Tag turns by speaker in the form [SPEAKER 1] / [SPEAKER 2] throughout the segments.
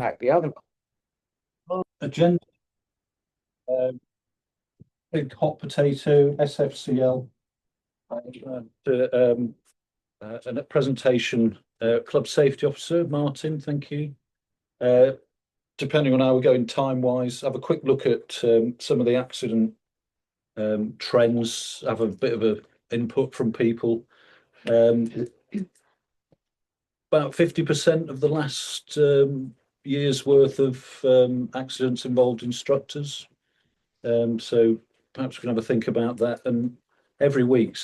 [SPEAKER 1] impact the other.
[SPEAKER 2] Agenda. Big hot potato, SFCL. And a presentation, Club Safety Officer, Martin, thank you. Depending on how we're going time-wise, have a quick look at some of the accident trends, have a bit of an input from people. About 50% of the last year's worth of accidents involved instructors. So perhaps we can have a think about that. And every week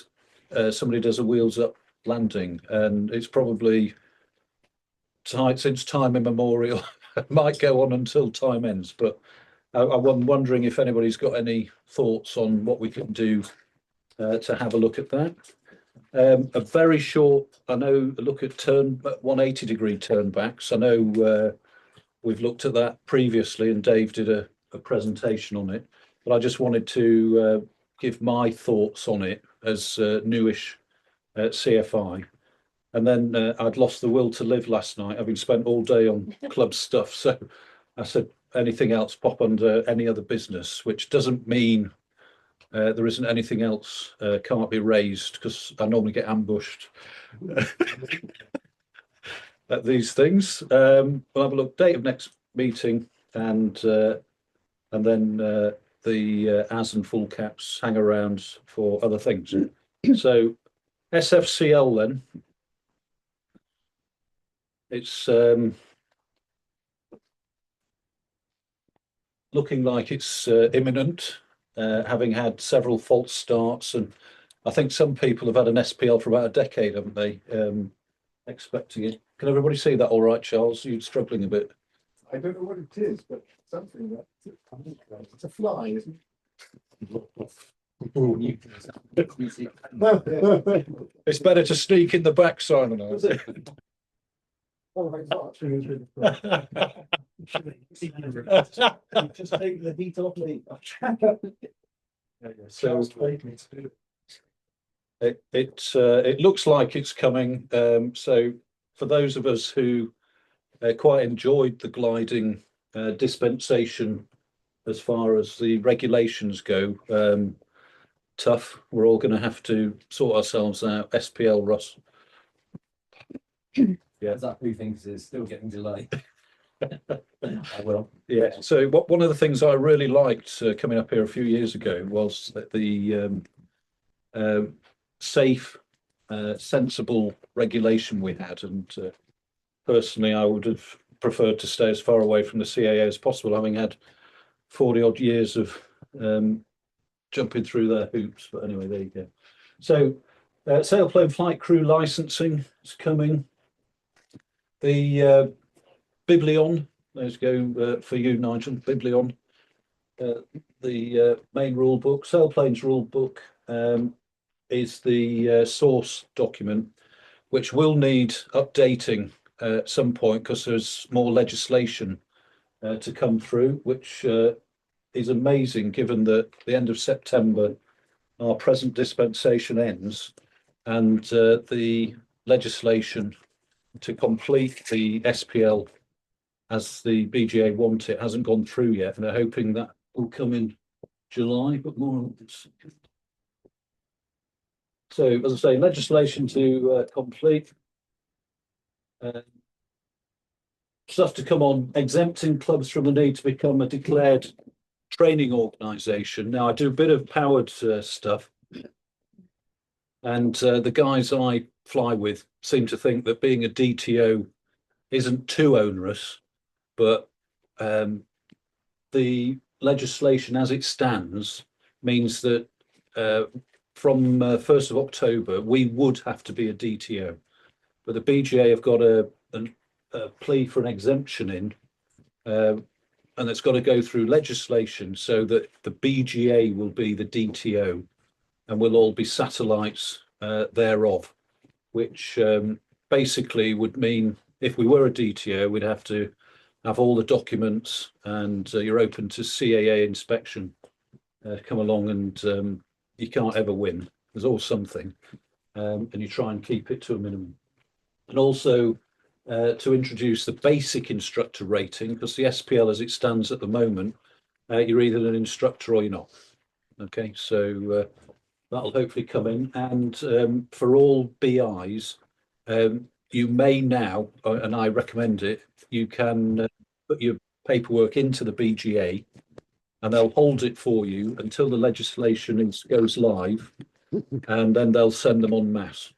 [SPEAKER 2] somebody does a wheels up landing, and it's probably since time immemorial. It might go on until time ends, but I'm wondering if anybody's got any thoughts on what we can do to have a look at that. A very short, I know, a look at 180-degree turnbacks. I know we've looked at that previously, and Dave did a presentation on it, but I just wanted to give my thoughts on it as newish CFI. And then I'd lost the will to live last night, having spent all day on club stuff. So I said, anything else pop under any other business, which doesn't mean there isn't anything else can't be raised, because I normally get ambushed at these things. We'll have a look, date of next meeting, and then the as and full caps hang around for other things. So SFCL then. It's looking like it's imminent, having had several false starts, and I think some people have had an SPL for about a decade, haven't they? Expecting it. Can everybody see that all right, Charles? You're struggling a bit.
[SPEAKER 3] I don't know what it is, but something that it's a fly, isn't it?
[SPEAKER 2] It's better to sneak in the back, Simon.
[SPEAKER 3] Just take the heat off me.
[SPEAKER 2] So it looks like it's coming. So for those of us who quite enjoyed the gliding dispensation as far as the regulations go, tough. We're all going to have to sort ourselves out. SPL, Russ.
[SPEAKER 4] Yeah, that who thinks is still getting delayed. I will.
[SPEAKER 2] Yeah. So one of the things I really liked coming up here a few years ago was that the safe, sensible regulation we had, and personally, I would have preferred to stay as far away from the CAA as possible, having had 40 odd years of jumping through their hoops. But anyway, there you go. So sailplane flight crew licensing is coming. The Biblion, let's go for you, Nigel. Biblion, the main rule book, sailplanes rule book, is the source document, which will need updating at some point because there's more legislation to come through, which is amazing given that the end of September our present dispensation ends, and the legislation to complete the SPL as the BGA want it hasn't gone through yet, and they're hoping that will come in July, but more on this. So, as I say, legislation to complete. Stuff to come on, exempting clubs from the need to become a declared training organisation. Now, I do a bit of powered stuff, and the guys I fly with seem to think that being a DTO isn't too onerous, but the legislation as it stands means that from 1st of October we would have to be a DTO, but the BGA have got a plea for an exemption in, and it's got to go through legislation so that the BGA will be the DTO and we'll all be satellites thereof, which basically would mean if we were a DTO, we'd have to have all the documents, and you're open to CAA inspection. Come along, and you can't ever win. There's always something, and you try and keep it to a minimum. And also, to introduce the basic instructor rating, because the SPL as it stands at the moment, you're either an instructor or you're not. Okay, so that'll hopefully come in. And for all BIs, you may now, and I recommend it, you can put your paperwork into the BGA and they'll hold it for you until the legislation goes live, and then they'll send them en masse.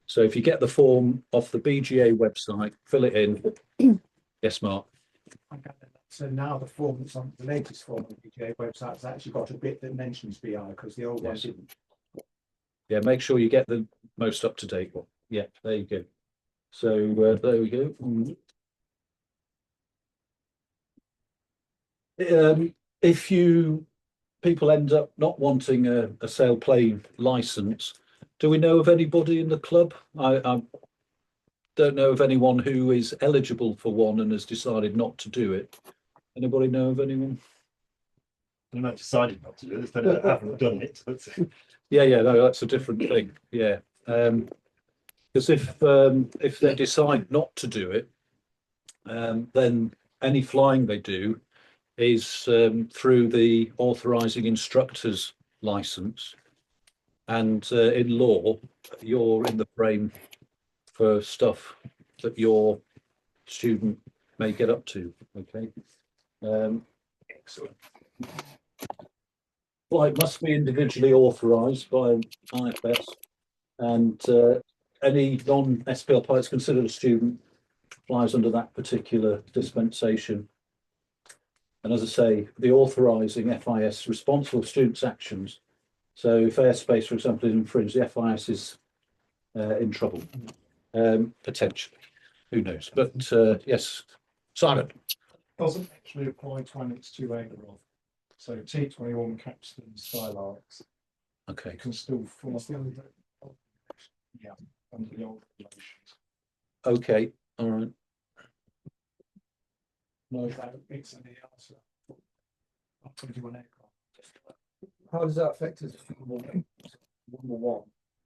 [SPEAKER 2] So if you get the form off the BGA website, fill it in. Yes, Mark.
[SPEAKER 3] Okay. So now the form that's on the latest form on the BGA website has actually got a bit that mentions BI, because the old one
[SPEAKER 2] Yes.
[SPEAKER 3] didn't.
[SPEAKER 2] Yeah, make sure you get the most up-to-date one. Yeah, there you go. So there we go. If people end up not wanting a sailplane license, do we know of anybody in the club? I don't know of anyone who is eligible for one and has decided not to do it. Anybody know of anyone?
[SPEAKER 1] They're not decided not to do this, they haven't done it.
[SPEAKER 2] Yeah, no, that's a different thing. Yeah, because if they decide not to do it, then any flying they do is through the authorising instructor's license, and in law, you're in the frame for stuff that your student may get up to. Okay.
[SPEAKER 1] Excellent.
[SPEAKER 2] Flight must be individually authorised by IFS, and any non-SPL pilot considered a student flies under that particular dispensation. And as I say, the authorising FIS responsible for students' actions. So if airspace, for example, is infringed, the FIS is in trouble, potentially. Who knows? But yes, Simon.
[SPEAKER 3] Doesn't actually apply to Annex 2A of. So T21 capstan skylarks
[SPEAKER 2] Okay.
[SPEAKER 3] can still fly. Yeah, under the old regulations.
[SPEAKER 2] Okay. All right.
[SPEAKER 3] No, it's an answer. Up 21 aircraft.
[SPEAKER 5] How does that affect us? One.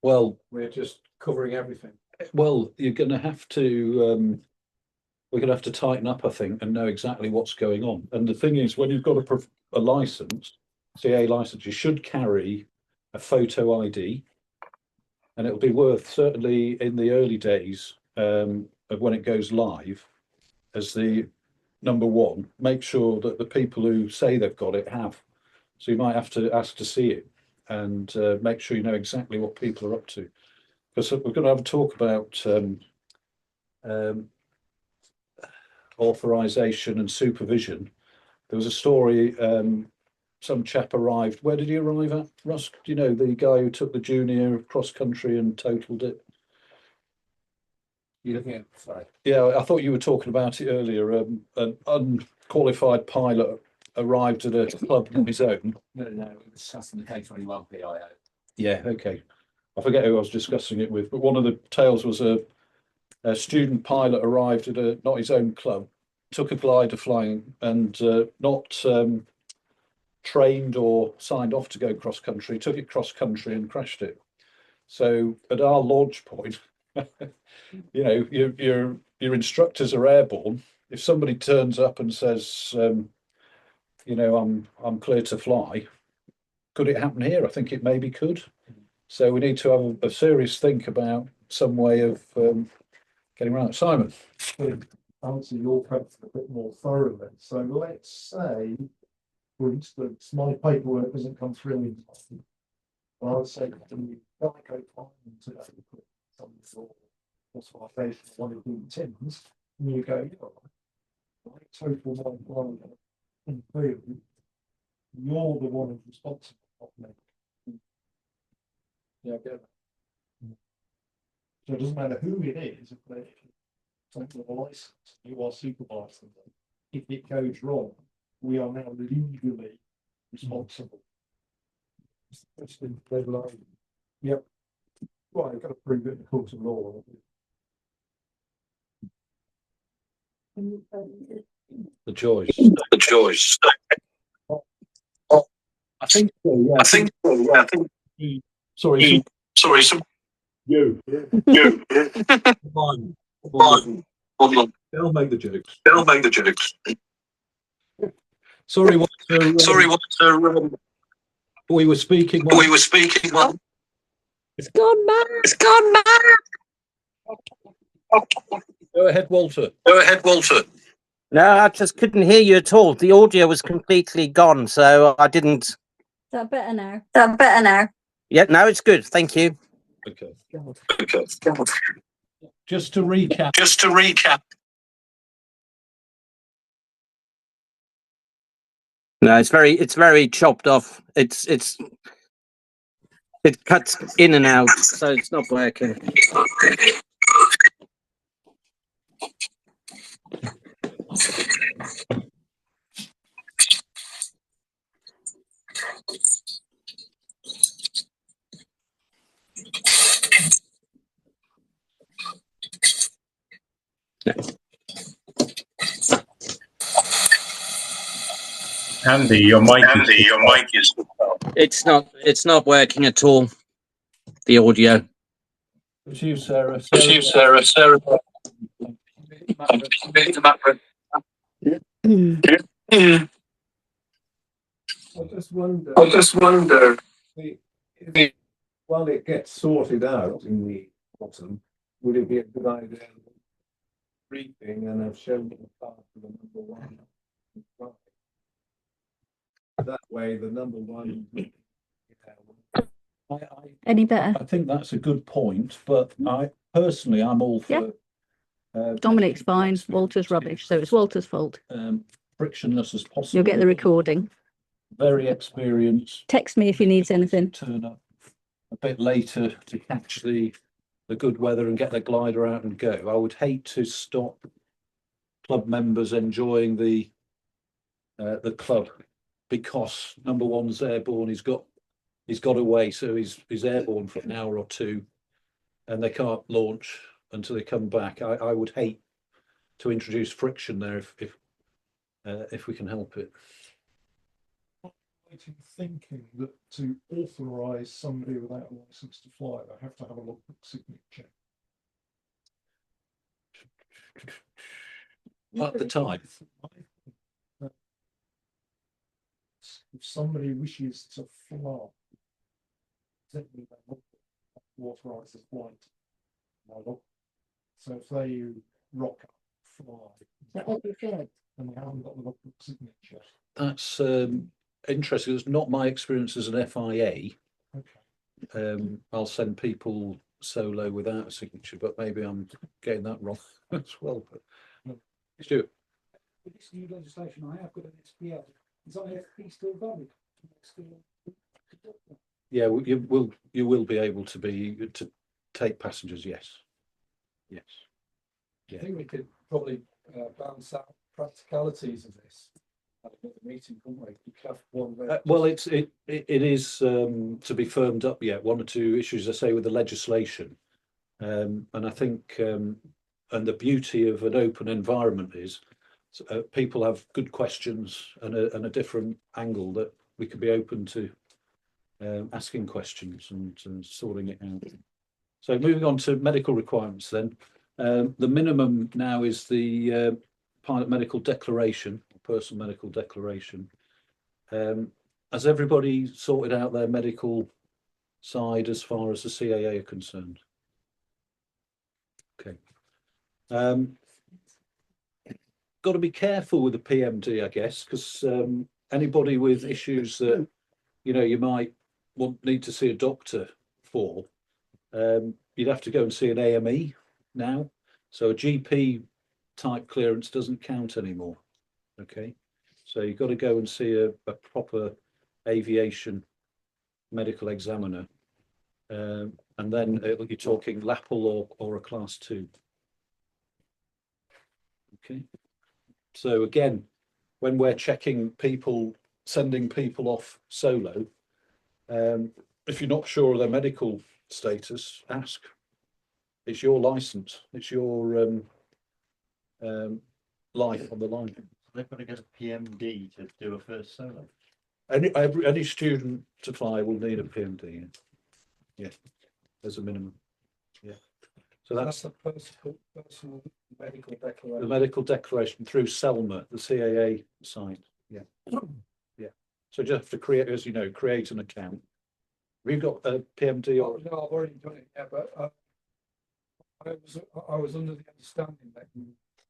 [SPEAKER 2] Well,
[SPEAKER 5] We're just covering everything.
[SPEAKER 2] you're going to have to. We're going to have to tighten up, I think, and know exactly what's going on. And the thing is, when you've got a license, CA license, you should carry a photo ID, and it'll be worth, certainly in the early days of when it goes live, as the number one, make sure that the people who say they've got it have. So you might have to ask to see it, and make sure you know exactly what people are up to. Because we're going to have a talk about authorization and supervision. There was a story, some chap arrived. Where did he arrive at, Rusk? Do you know, the guy who took the junior cross country and totaled it?
[SPEAKER 4] You're looking at, sorry.
[SPEAKER 2] Yeah, I thought you were talking about it earlier. An unqualified pilot arrived at a club on his own.
[SPEAKER 4] No, it was just in the K21 PIO.
[SPEAKER 2] Yeah, okay. I forget who I was discussing it with, but one of the tales was a student pilot arrived at not his own club, took a glider flying, and not trained or signed off to go cross country, took it cross country and crashed it. So at our launch point, you know, your instructors are airborne. If somebody turns up and says, you know, I'm clear to fly, could it happen here? I think it maybe could. So we need to have a serious think about some way of getting around it. Simon.
[SPEAKER 3] Answer your question a bit more thoroughly. So let's say, for instance, my paperwork doesn't come through in time. I would say, can you go fine today, put some sort of authorization of one of the tins, and you go, yeah, total my flying in theory, you're the one who's responsible for me. Yeah, I get that. So it doesn't matter who it is, if they're something of a license, you are supervising them. If it goes wrong, we are now legally responsible. Yep. Well, you've got to prove it in the court of law.
[SPEAKER 2] The joys.
[SPEAKER 6] The joys.
[SPEAKER 2] I think so, yeah.
[SPEAKER 6] I think.
[SPEAKER 2] Sorry.
[SPEAKER 6] Sorry.
[SPEAKER 1] You.
[SPEAKER 6] You.
[SPEAKER 2] Mine.
[SPEAKER 6] Mine.
[SPEAKER 2] They'll make the jokes.
[SPEAKER 6] They'll make the jokes.
[SPEAKER 2] Sorry, Walter.
[SPEAKER 6] Sorry, Walter.
[SPEAKER 2] We were speaking.
[SPEAKER 6] We were speaking.
[SPEAKER 7] It's gone mad.
[SPEAKER 6] It's gone mad.
[SPEAKER 2] Go ahead, Walter.
[SPEAKER 6] Go ahead, Walter.
[SPEAKER 7] No, I just couldn't hear you at all. The audio was completely gone, so I didn't.
[SPEAKER 8] Is that better now?
[SPEAKER 6] Is that better now?
[SPEAKER 7] Yeah, no, it's good. Thank you.
[SPEAKER 2] Okay.
[SPEAKER 6] Okay.
[SPEAKER 2] Just to recap.
[SPEAKER 6] Just to recap.
[SPEAKER 7] No, it's very chopped off. It cuts in and out, so it's not working.
[SPEAKER 9] Andy, your mic
[SPEAKER 6] is.
[SPEAKER 7] It's not working at all. The audio.
[SPEAKER 2] It's you, Sarah.
[SPEAKER 6] It's you, Sarah. Sarah. I just wonder.
[SPEAKER 3] While it gets sorted out in the bottom, would it be a good idea briefing and I've shown you the path for the number one? That way, the number one.
[SPEAKER 8] Any better?
[SPEAKER 2] I think that's a good point, but I'm all for.
[SPEAKER 8] Dominic's fine. Walter's rubbish. So it's Walter's fault.
[SPEAKER 2] Frictionless as possible.
[SPEAKER 8] You'll get the recording.
[SPEAKER 2] Very experienced.
[SPEAKER 8] Text me if he needs anything.
[SPEAKER 2] Turn up a bit later to catch the good weather and get the glider out and go. I would hate to stop club members enjoying the club because number one's airborne. He's got away, so he's airborne for an hour or two, and they can't launch until they come back. I would hate to introduce friction there if we can help it.
[SPEAKER 3] Thinking that to authorise somebody without a licence to fly, they have to have a logbook signature.
[SPEAKER 2] At the time.
[SPEAKER 3] If somebody wishes to fly, simply they authorise the flight. So if they rock up, fly, and they haven't got the logbook signature.
[SPEAKER 2] That's interesting. It's not my experience as an FIA.
[SPEAKER 3] Okay.
[SPEAKER 2] I'll send people solo without a signature, but maybe I'm getting that wrong as well. But Stuart.
[SPEAKER 5] With this new legislation, I have got an SPL. Is IFP still valid?
[SPEAKER 2] Yeah, you will be able to take passengers. Yes. Yes.
[SPEAKER 5] I think we could probably balance out practicalities of this. At the meeting, couldn't we?
[SPEAKER 2] Well, it is to be firmed up yet. One or two issues, I say, with the legislation, and I think, and the beauty of an open environment is people have good questions and a different angle that we could be open to asking questions and sorting it out. So moving on to medical requirements, then the minimum now is the pilot medical declaration. Personal medical declaration. Has everybody sorted out their medical side as far as the CAA are concerned? Okay. Got to be careful with the PMD, I guess, because anybody with issues that you might need to see a doctor for, you'd have to go and see an AME now. So a GP type clearance doesn't count anymore. Okay, so you've got to go and see a proper aviation medical examiner, and then you're talking LAPL or a class 2. Okay, so again, when we're checking people, sending people off solo, if you're not sure of their medical status, ask. It's your license. It's your life on the line.
[SPEAKER 1] They've got to get a PMD to do a first solo.
[SPEAKER 2] Any student to fly will need a PMD. Yeah, as a minimum. Yeah. So
[SPEAKER 5] That's
[SPEAKER 2] that's
[SPEAKER 5] a personal medical
[SPEAKER 2] the
[SPEAKER 5] declaration.
[SPEAKER 2] medical declaration through Selma, the CAA site. Yeah. Yeah. So just have to create, as you know, create an account. Have you got a PMD
[SPEAKER 5] Oh,
[SPEAKER 2] or?
[SPEAKER 5] no, I've already done it, yeah, but I was under the understanding that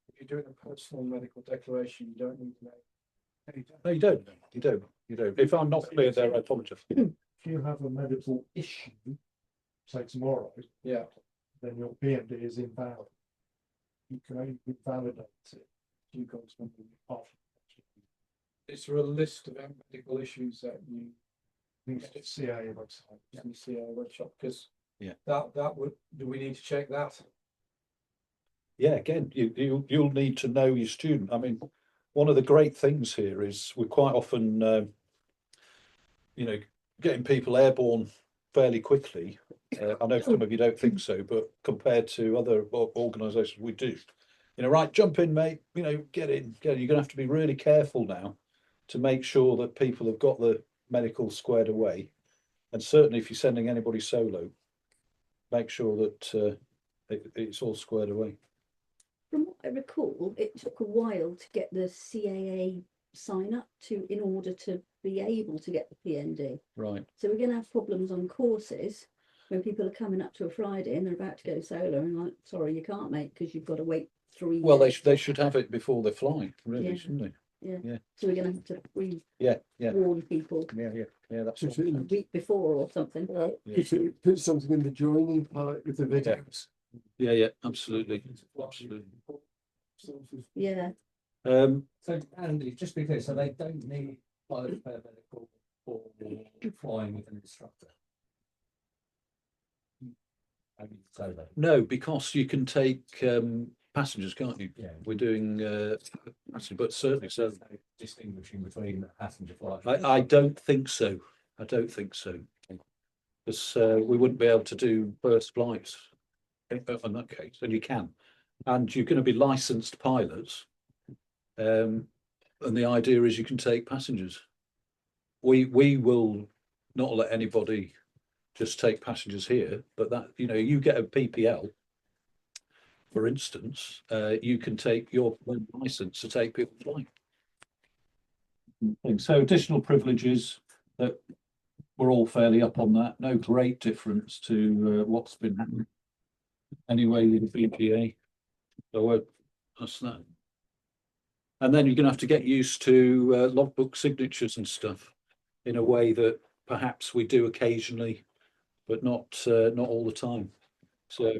[SPEAKER 5] if you're doing a personal medical declaration, you don't need to make.
[SPEAKER 2] No, you don't. You don't. You don't. If I'm not clear there, I apologize.
[SPEAKER 3] If you have a medical issue, say tomorrow,
[SPEAKER 5] Yeah,
[SPEAKER 3] then your PMD is invalid. You can only validate it if you got something off.
[SPEAKER 5] is there a list of medical issues that you
[SPEAKER 3] Things at CIA website.
[SPEAKER 5] can see on the webshop? Because
[SPEAKER 2] Yeah.
[SPEAKER 5] that would, do we need to check that?
[SPEAKER 2] Yeah, again, you'll need to know your student. I mean, one of the great things here is we're quite often, you know, getting people airborne fairly quickly. I know some of you don't think so, but compared to other organisations, we do. You know, right, jump in, mate. You know, get in. You're going to have to be really careful now to make sure that people have got the medical squared away. And certainly, if you're sending anybody solo, make sure that it's all squared away.
[SPEAKER 8] From what I recall, it took a while to get the CAA sign up in order to be able to get the PND.
[SPEAKER 2] Right.
[SPEAKER 8] So we're going to have problems on courses when people are coming up to a Friday and they're about to go solo and like, sorry, you can't, mate, because you've got to wait 3
[SPEAKER 2] Well,
[SPEAKER 8] days.
[SPEAKER 2] they should have it before they fly, really,
[SPEAKER 8] Yeah.
[SPEAKER 2] shouldn't they?
[SPEAKER 8] Yeah. So we're going to have to
[SPEAKER 2] Yeah.
[SPEAKER 8] warn people
[SPEAKER 2] Yeah. That's
[SPEAKER 6] Just,
[SPEAKER 8] a week before or something.
[SPEAKER 6] just put something in the joining part with the videos.
[SPEAKER 2] yeah, absolutely.
[SPEAKER 8] Yeah.
[SPEAKER 4] So Andy, just be clear, so they don't need pilot paramedical for flying with an instructor? Only solo?
[SPEAKER 2] No, because you can take passengers, can't you?
[SPEAKER 4] Yeah.
[SPEAKER 2] We're doing passenger, but certainly so.
[SPEAKER 4] There's no distinguishing between passenger flights.
[SPEAKER 2] I don't think so. I don't think so. Because we wouldn't be able to do burst flights in that case, and you can. And you're going to be licensed pilots. And the idea is you can take passengers. We will not let anybody just take passengers here, but that, you know, you get a PPL, for instance, you can take your license to take people flying. So additional privileges that we're all fairly up on that. No great difference to what's been happening anyway with the BPA. So that's that. And then you're going to have to get used to logbook signatures and stuff in a way that perhaps we do occasionally, but not all the time. So,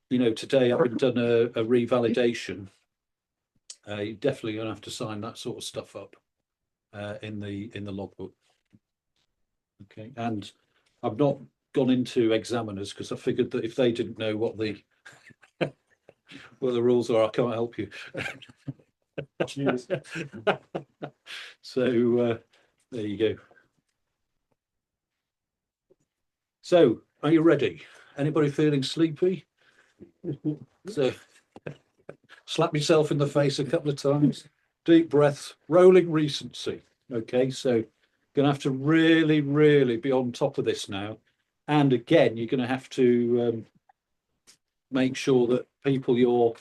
[SPEAKER 2] you know, today I've done a revalidation. You're definitely going to have to sign that sort of stuff up in the logbook. Okay, and I've not gone into examiners because I figured that if they didn't know what the rules are, I can't help you. So there you go. So, are you ready? Anybody feeling sleepy? So, slap yourself in the face a couple of times. Deep breaths, rolling recency. Okay, so going to have to really, really be on top of this now. And again, you're going to have to make sure that people who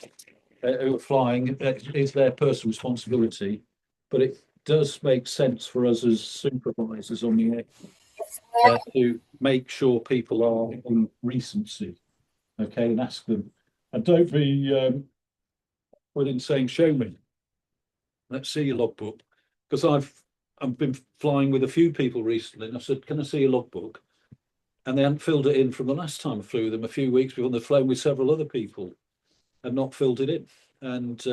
[SPEAKER 2] are flying is their personal responsibility. But it does make sense for us as supervisors on the air to make sure people are in recency. Okay, and ask them. And don't be within saying, show me. Let's see your logbook. Because I've been flying with a few people recently, and I said, can I see your logbook? And they hadn't filled it in from the last time I flew with them a few weeks before. They've flown with several other people and not filled it in. And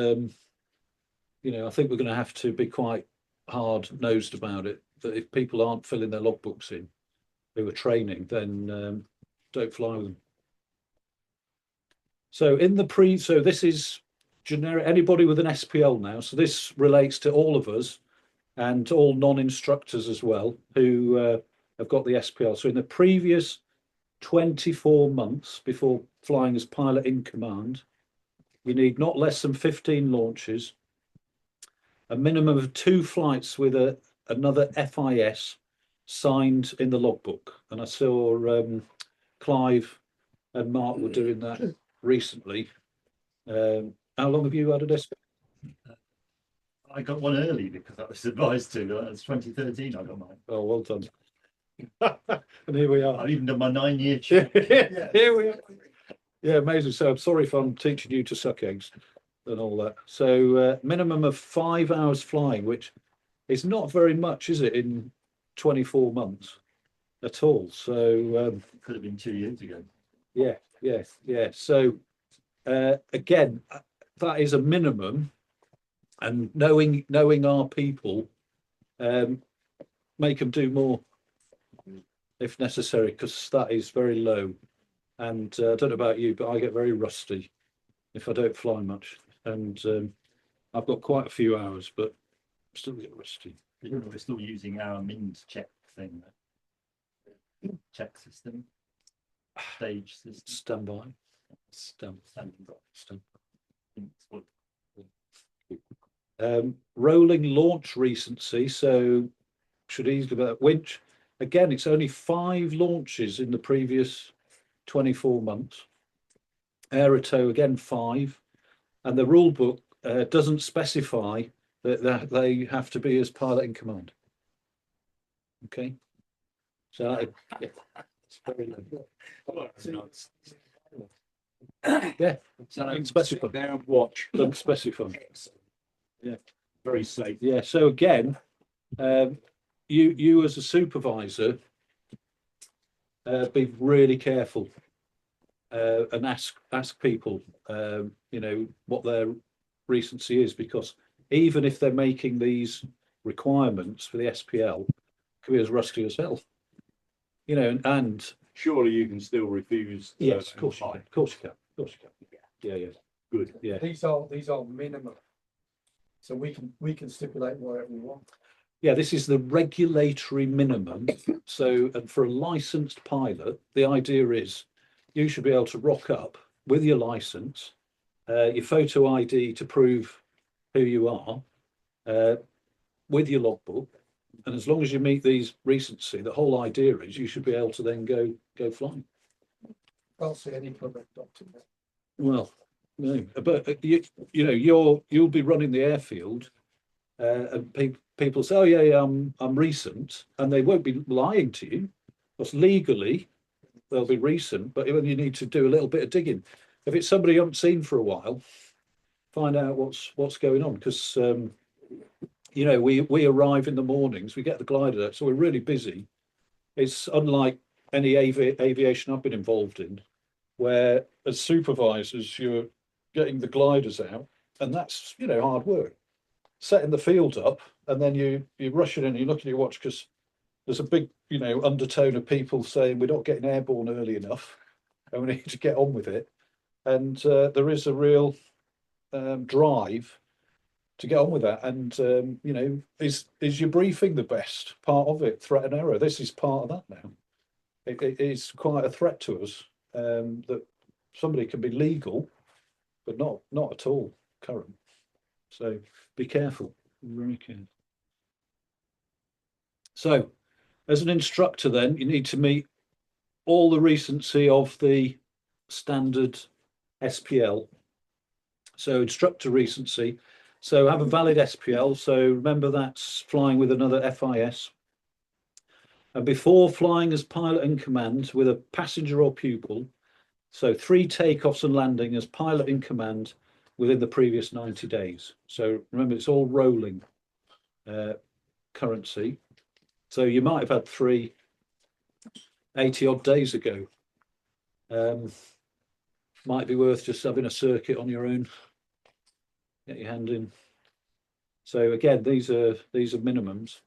[SPEAKER 2] you know, I think we're going to have to be quite hard-nosed about it. That if people aren't filling their logbooks in, who are training, then don't fly with them. So so this is generic, anybody with an SPL now. So this relates to all of us and all non-instructors as well who have got the SPL. So in the previous 24 months before flying as pilot in command, you need not less than 15 launches, a minimum of 2 flights with another FIS signed in the logbook. And I saw Clive and Mark were doing that recently. How long have you had a SP?
[SPEAKER 1] I got one early because I was advised to. That's 2013 I got mine.
[SPEAKER 2] Oh, well done. And here we are.
[SPEAKER 1] I've even done my 9-year check.
[SPEAKER 2] Here we are. Yeah, amazing. So I'm sorry if I'm teaching you to suck eggs and all that. So minimum of 5 hours flying, which is not very much, is it, in 24 months at all? So
[SPEAKER 1] Could have been 2 years ago.
[SPEAKER 2] yeah. So again, that is a minimum, and knowing our people, make them do more if necessary, because that is very low. And I don't know about you, but I get very rusty if I don't fly much. And I've got quite a few hours, but still get rusty.
[SPEAKER 1] We're still using our means check thing. Check system. Stage system.
[SPEAKER 2] Standby. Rolling launch recency. So should easily be that winch. Again, it's only 5 launches in the previous 24 months. Aerotow, again, 5. And the rule book doesn't specify that they have to be as pilot in command. Okay. So it's very low. Yeah.
[SPEAKER 4] So
[SPEAKER 2] Doesn't specify.
[SPEAKER 4] there and watch.
[SPEAKER 2] Doesn't specify. Yeah.
[SPEAKER 4] Very safe.
[SPEAKER 2] Yeah. So again, you as a supervisor, be really careful and ask people, what their recency is, because even if they're making these requirements for the SPL, could be as rusty as hell. And
[SPEAKER 10] surely you can still refuse.
[SPEAKER 2] yes, of course you can. Of course you can. Yeah.
[SPEAKER 10] Good.
[SPEAKER 2] Yeah.
[SPEAKER 5] These are minimum. So we can stipulate whatever we want.
[SPEAKER 2] Yeah, this is the regulatory minimum. So, and for a licensed pilot, the idea is you should be able to rock up with your license, your photo ID to prove who you are, with your logbook. And as long as you meet these recency, the whole idea is you should be able to then go flying.
[SPEAKER 5] Can't see any correct document.
[SPEAKER 2] Well, no, but you'll be running the airfield, and people say, "Oh yeah, I'm recent," and they won't be lying to you. Because legally, they'll be recent, but you need to do a little bit of digging. If it's somebody you haven't seen for a while, find out what's going on, because we arrive in the mornings, we get the glider out, so we're really busy. It's unlike any aviation I've been involved in, where as supervisors you're getting the gliders out, and that's hard work, setting the field up, and then you rush it in, you look at your watch because there's a big undertone of people saying we're not getting airborne early enough and we need to get on with it. And there is a real drive to get on with that. And is your briefing the best part of it? Threat and error. This is part of that now. It is quite a threat to us, that somebody can be legal, but not at all current. So be careful, very careful. So as an instructor, then you need to meet all the recency of the standard SPL. So instructor recency. So have a valid SPL. So remember, that's flying with another FIS. And before flying as pilot in command with a passenger or pupil, so 3 takeoffs and landing as pilot in command within the previous 90 days. So remember, it's all rolling currency. So you might have had 3 80 odd days ago. Might be worth just having a circuit on your own. Get your hand in. So again, these are minimums.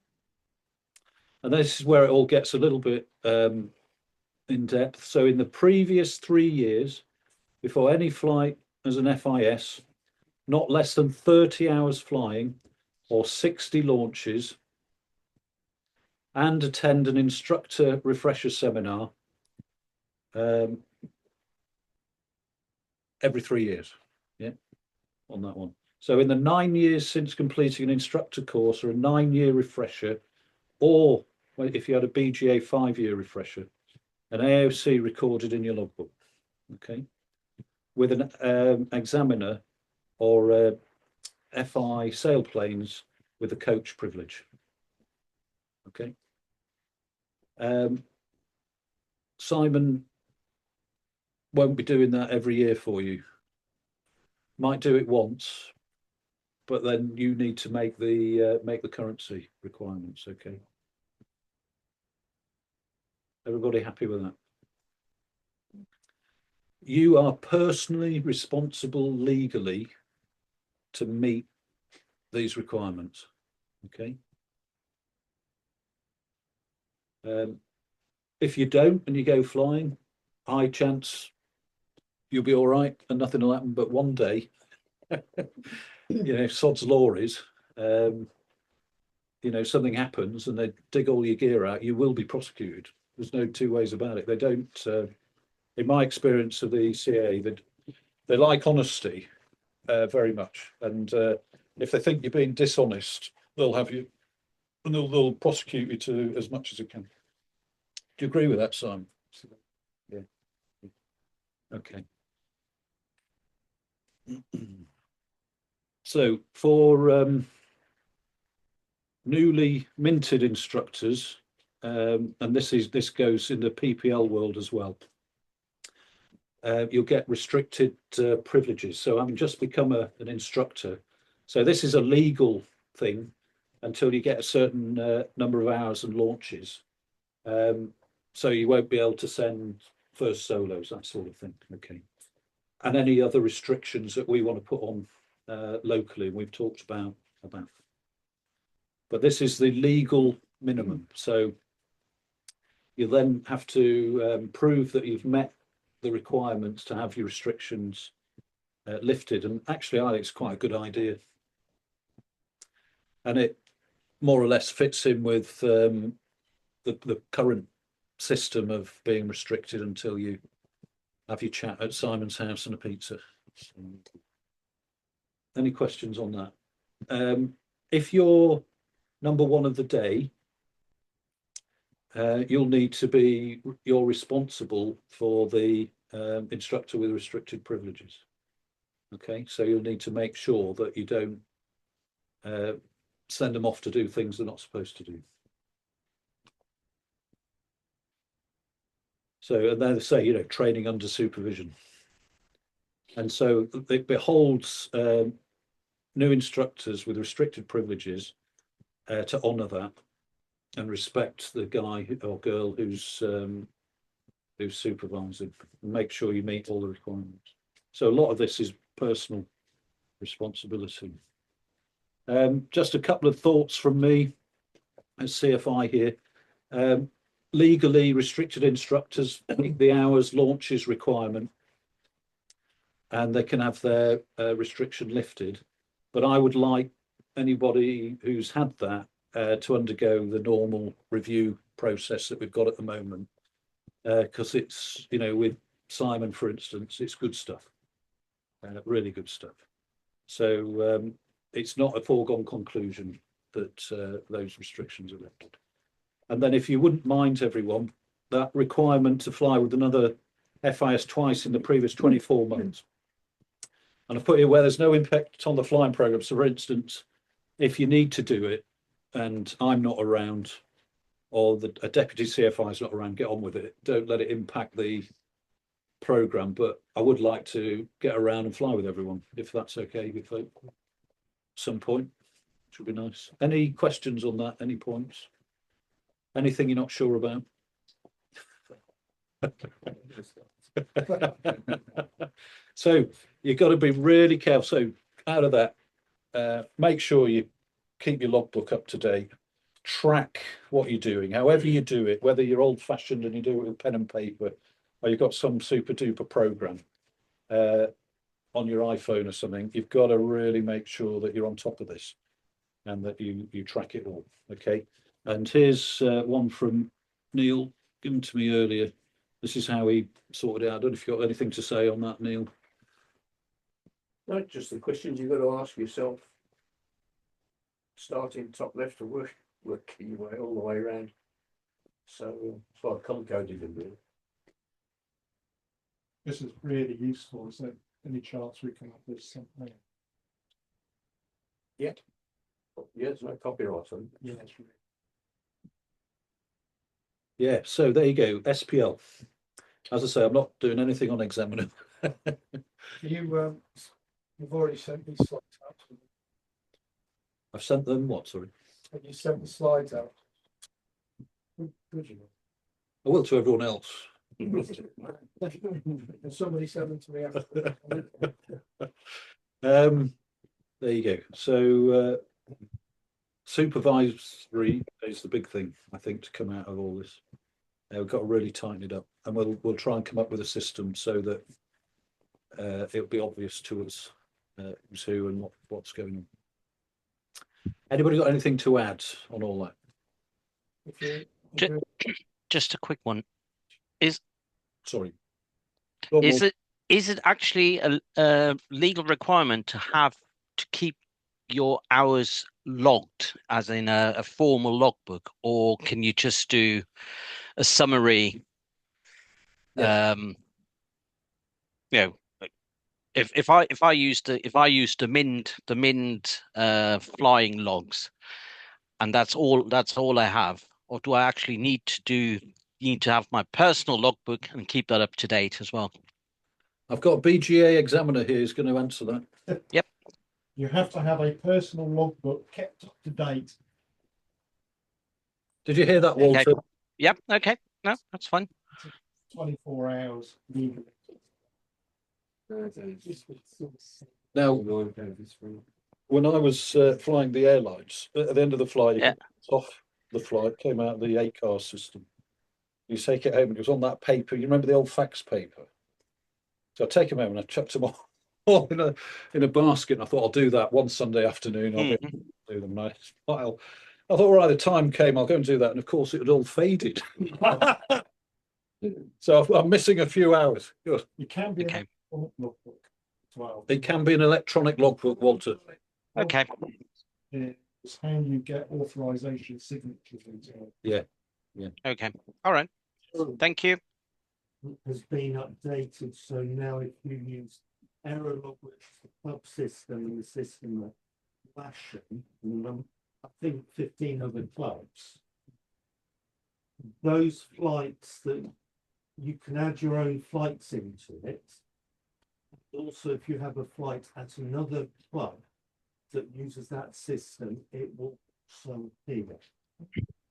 [SPEAKER 2] And this is where it all gets a little bit in depth. So in the previous 3 years, before any flight as an FIS, not less than 30 hours flying or 60 launches, and attend an instructor refresher seminar every 3 years. Yeah, on that one. So in the 9 years since completing an instructor course or a 9-year refresher, or if you had a BGA 5-year refresher, an AOC recorded in your logbook. okay, with an examiner or FI sailplanes with a coach privilege. Okay. Simon won't be doing that every year for you. Might do it once, but then you need to make the currency requirements. Okay. Everybody happy with that? You are personally responsible legally to meet these requirements. Okay. If you don't and you go flying, high chance you'll be all right and nothing will happen. But one day, you know, sod's law is, you know, something happens and they dig all your gear out, you will be prosecuted. There's no two ways about it. They don't, in my experience of the CA, they like honesty very much. And if they think you're being dishonest, they'll have you, and they'll prosecute you to as much as they can. Do you agree with that, Simon? Yeah. Okay. So for newly minted instructors, and this goes in the PPL world as well, you'll get restricted privileges. So having just become an instructor, so this is a legal thing until you get a certain number of hours and launches. So you won't be able to send first solos, that sort of thing. Okay. And any other restrictions that we want to put on locally, we've talked about. But this is the legal minimum. So you then have to prove that you've met the requirements to have your restrictions lifted. And actually, I think it's quite a good idea. And it more or less fits in with the current system of being restricted until you have your chat at Simon's house and a pizza. Any questions on that? If you're number one of the day, you're responsible for the instructor with restricted privileges. Okay, so you'll need to make sure that you don't send them off to do things they're not supposed to do. So, and they say, you know, training under supervision. And so it beholds new instructors with restricted privileges to honour that and respect the guy or girl who's supervising, and make sure you meet all the requirements. So a lot of this is personal responsibility. Just a couple of thoughts from me as CFI here. Legally restricted instructors meet the hours launches requirement and they can have their restriction lifted. But I would like anybody who's had that to undergo the normal review process that we've got at the moment. Because it's, you know, with Simon, for instance, it's good stuff, really good stuff. So it's not a foregone conclusion that those restrictions are lifted. And then if you wouldn't mind, everyone, that requirement to fly with another FIS twice in the previous 24 months. And I've put here where there's no impact on the flying program. So for instance, if you need to do it and I'm not around or a deputy CFI is not around, get on with it. Don't let it impact the program. But I would like to get around and fly with everyone, if that's okay with folk. At some point, which would be nice. Any questions on that? Any points? Anything you're not sure about? So you've got to be really careful. So out of that, make sure you keep your logbook up to date. Track what you're doing, however you do it, whether you're old-fashioned and you do it with pen and paper, or you've got some super-duper program on your iPhone or something. You've got to really make sure that you're on top of this and that you track it all. Okay. And here's one from Neil, given to me earlier. This is how he sorted it out. I don't know if you've got anything to say on that, Neil.
[SPEAKER 11] No, just the questions you've got to ask yourself. Starting top left to working your way all the way around. So that's what I've color coded in there.
[SPEAKER 3] This is really useful. Is there any chance we can have this something?
[SPEAKER 11] Yeah, it's no copyright on it.
[SPEAKER 3] Yeah, that's really.
[SPEAKER 2] Yeah, so there you go, SPL. As I say, I'm not doing anything on Examiner.
[SPEAKER 5] You, you've already sent these slides out.
[SPEAKER 2] I've sent them what, sorry?
[SPEAKER 5] Have you sent the slides out? Good, you
[SPEAKER 2] I will to everyone else.
[SPEAKER 5] know. And somebody sent them to me after.
[SPEAKER 2] There you go. So supervisory is the big thing, I think, to come out of all this. We've got to really tighten it up, and we'll try and come up with a system so that it'll be obvious to us who's who and what's going on. Anybody got anything to add on all that?
[SPEAKER 7] Just a quick one.
[SPEAKER 2] Sorry.
[SPEAKER 7] Is it actually a legal requirement to keep your hours logged, as in a formal logbook, or can you just do a summary?
[SPEAKER 2] Yes.
[SPEAKER 7] You know, if I used the Mind flying logs, and that's all I have, or do I actually need to have my personal logbook and keep that up to date as well?
[SPEAKER 2] I've got a BGA examiner here who's going to answer that.
[SPEAKER 7] Yep.
[SPEAKER 3] You have to have a personal logbook kept up to date.
[SPEAKER 2] Did you hear that, Walter?
[SPEAKER 7] Okay. Yep. Okay. No, that's fine.
[SPEAKER 3] 24 hours legally.
[SPEAKER 2] Now, when I was flying the airlines, at the end of the flight,
[SPEAKER 7] Yeah.
[SPEAKER 2] off the flight, came out of the ACAR system. You take it home, and it was on that paper. You remember the old fax paper? So I take them home and I chucked them all in a basket. And I thought I'll do that one Sunday afternoon. I'll be able to do them. And I thought, right, the time came. I'll go and do that. And of course, it had all faded. So I'm missing a few hours. Good.
[SPEAKER 3] You can be
[SPEAKER 7] Okay.
[SPEAKER 3] an electronic logbook as well.
[SPEAKER 2] It can be an electronic logbook, Walter.
[SPEAKER 7] Okay.
[SPEAKER 3] It's how you get authorization signatures into it.
[SPEAKER 2] Yeah.
[SPEAKER 7] Okay. All right. Thank you.
[SPEAKER 12] Has been updated, so now if you use error log, which is the pub system and the system of flashing, and I think 15 other clubs, those flights that you can add your own flights into it. Also, if you have a flight at another club that uses that system, it will also appear.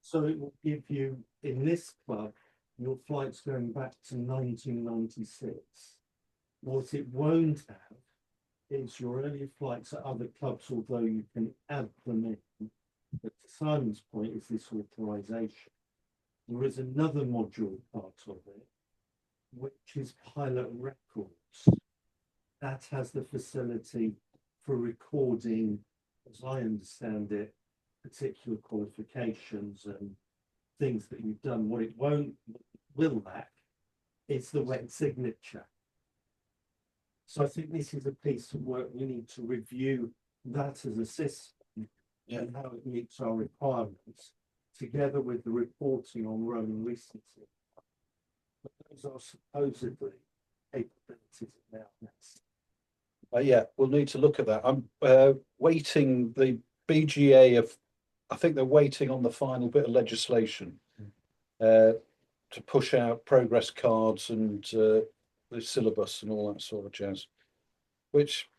[SPEAKER 12] So it will give you, in this club, your flight's going back to 1996. What it won't have is your earlier flights at other clubs, although you can add them in. But to Simon's point is this authorization. There is another module part of it, which is pilot records. That has the facility for recording, as I understand it, particular qualifications and things that you've done. What it will lack is the wet signature. So I think this is a piece of work we need to review that as a system and how it meets our requirements, together with the reporting on rolling recency. But those are supposedly capabilities now.
[SPEAKER 2] Yeah, we'll need to look at that. I'm waiting the BGA I think they're waiting on the final bit of legislation to push out progress cards and the syllabus and all that sort of jazz, which,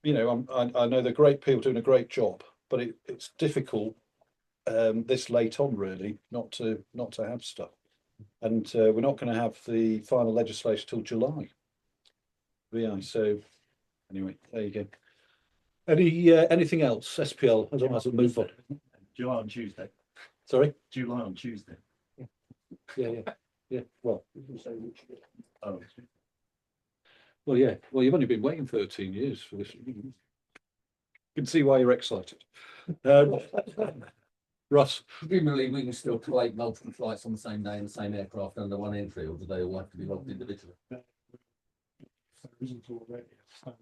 [SPEAKER 2] you know, I know they're great people doing a great job, but it's difficult this late on, really, not to have stuff. And we're not going to have the final legislation till July. Yeah, so anyway, there you go. Anything else? SPL, otherwise we'll move on.
[SPEAKER 1] July on Tuesday.
[SPEAKER 2] Sorry?
[SPEAKER 1] July on Tuesday.
[SPEAKER 2] Yeah. Well,
[SPEAKER 1] Oh,
[SPEAKER 2] yeah. Well, you've only been waiting 13 years for this. You can see why you're excited. Russ.
[SPEAKER 4] Presumably, we can still collate multiple flights on the same day in the same aircraft under one entry, or do they all have to be logged individually?
[SPEAKER 3] There isn't already a standard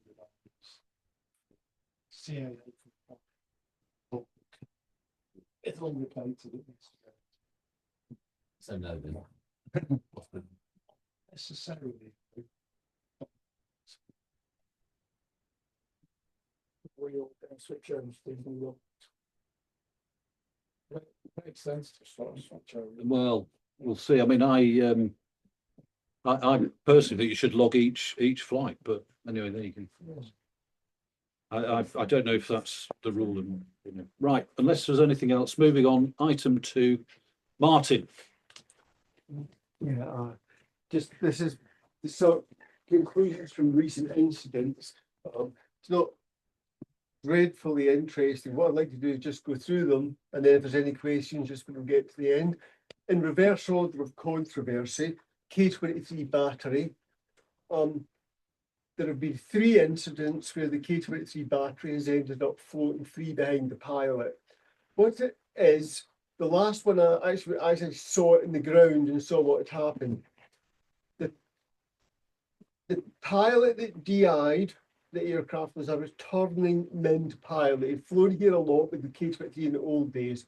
[SPEAKER 3] CAA. It's all repeated.
[SPEAKER 4] So no, then.
[SPEAKER 3] Necessarily.
[SPEAKER 12] wheel and switch over to the wheel.
[SPEAKER 5] Makes sense to sort of switch over.
[SPEAKER 2] Well, we'll see. I mean, I personally think you should log each flight, but anyway, there you can. I don't know if that's the rule. And, you know. Right, unless there's anything else. Moving on, item 2, Martin.
[SPEAKER 13] Yeah, just this is the sort of conclusions from recent incidents. It's not dreadfully interesting. What I'd like to do is just go through them, and then if there's any questions, just when we get to the end. In reverse order of controversy, K23 battery. There have been 3 incidents where the K23 battery has ended up floating free behind the pilot. What it is, the last one I actually saw it in the ground and saw what had happened. The pilot that DI'd the aircraft was a returning Mind pilot. He'd flown here a lot with the K23 in the old days.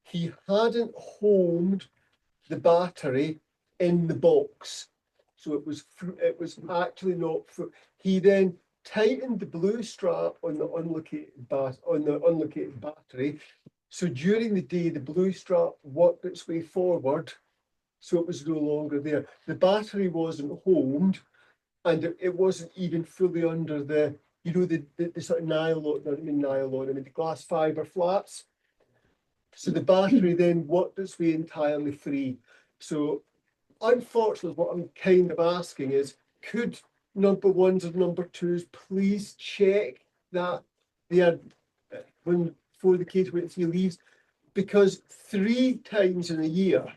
[SPEAKER 13] He hadn't homed the battery in the box. So it was actually not. He then tightened the blue strap on the unlocated battery. So during the day, the blue strap worked its way forward, so it was no longer there. The battery wasn't homed, and it wasn't even fully under the, you know, the sort of nylon. I mean nylon. I mean the glass fiber flaps. So the battery then worked its way entirely free. So unfortunately, what I'm kind of asking is, could number 1s and number 2s please check that they are before the K23 leaves, because 3 times in a year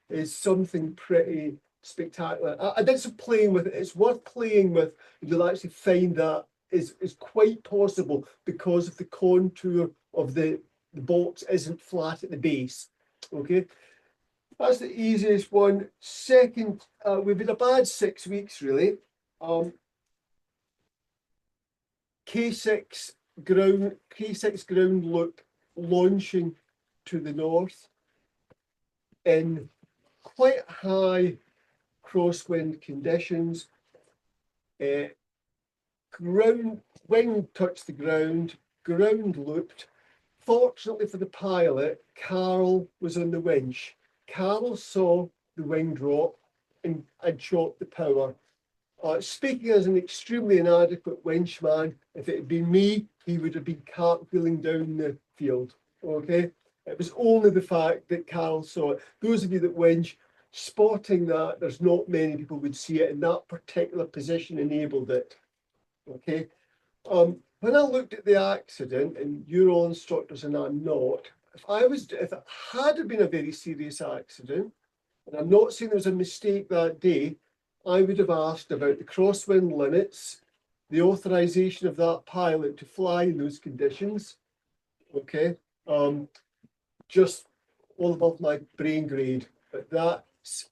[SPEAKER 13] is something pretty spectacular. I did some playing with it. It's worth playing with. You'll actually find that is quite possible because of the contour of the box isn't flat at the base. Okay. That's the easiest one. Second, we've had a bad 6 weeks, really. K6 ground loop launching to the north in quite high crosswind conditions. Wing touched the ground, ground looped. Fortunately for the pilot, Carol was on the winch. Carol saw the wing drop and chopped the power. Speaking as an extremely inadequate winchman, if it had been me, he would have been cartwheeling down the field. Okay, it was only the fact that Carol saw it. Those of you that winch, spotting that, there's not many people would see it, and that particular position enabled it. Okay, when I looked at the accident, and you're all instructors and I'm not, if it had been a very serious accident, and I'm not saying there was a mistake that day, I would have asked about the crosswind limits, the authorization of that pilot to fly in those conditions. Okay, just all above my brain grade. But that's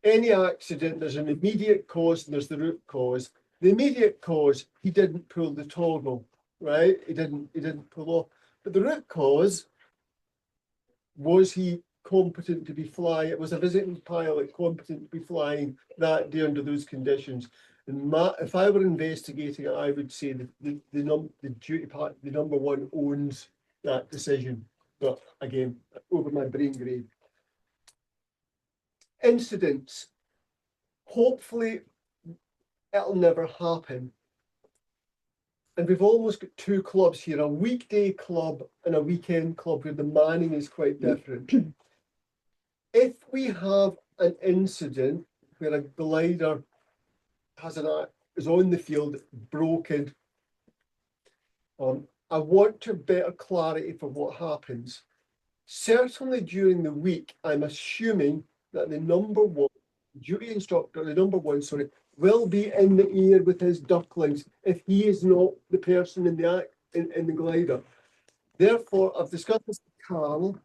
[SPEAKER 13] any accident, there's an immediate cause and there's the root cause. The immediate cause, he didn't pull the toggle, right? He didn't pull off. But the root cause, was he competent to be flying? Was a visiting pilot competent to be flying that day under those conditions? And if I were investigating it, I would say that the duty part, the number 1 owns that decision. But again, over my brain grade. Incidents. Hopefully, it'll never happen. And we've almost got 2 clubs here, a weekday club and a weekend club where the manning is quite different. If we have an incident where a glider is on the field, broken, I want to better clarity for what happens. Certainly during the week, I'm assuming that the number 1 duty instructor, will be in the air with his ducklings if he is not the person in the glider. Therefore, I've discussed this with Carl.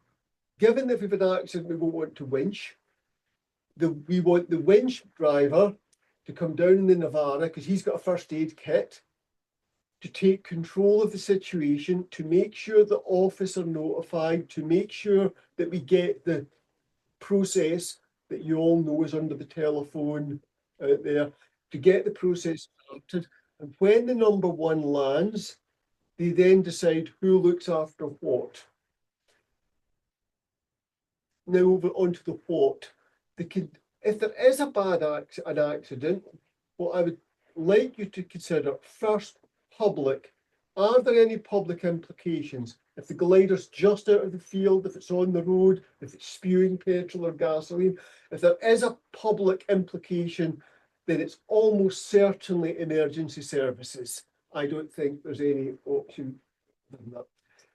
[SPEAKER 13] Given that we've had an accident, we won't want to winch. We want the winch driver to come down in the Navara because he's got a first aid kit to take control of the situation, to make sure the office are notified, to make sure that we get the process that you all know is under the telephone out there, to get the process started. And when the number 1 lands, They then decide who looks after what. Now over onto the what. They could, if there is an accident, what I would like you to consider first, public. Are there any public implications? If the glider's just out of the field, if it's on the road, if it's spewing petrol or gasoline, if there is a public implication, then it's almost certainly emergency services. I don't think there's any option than that.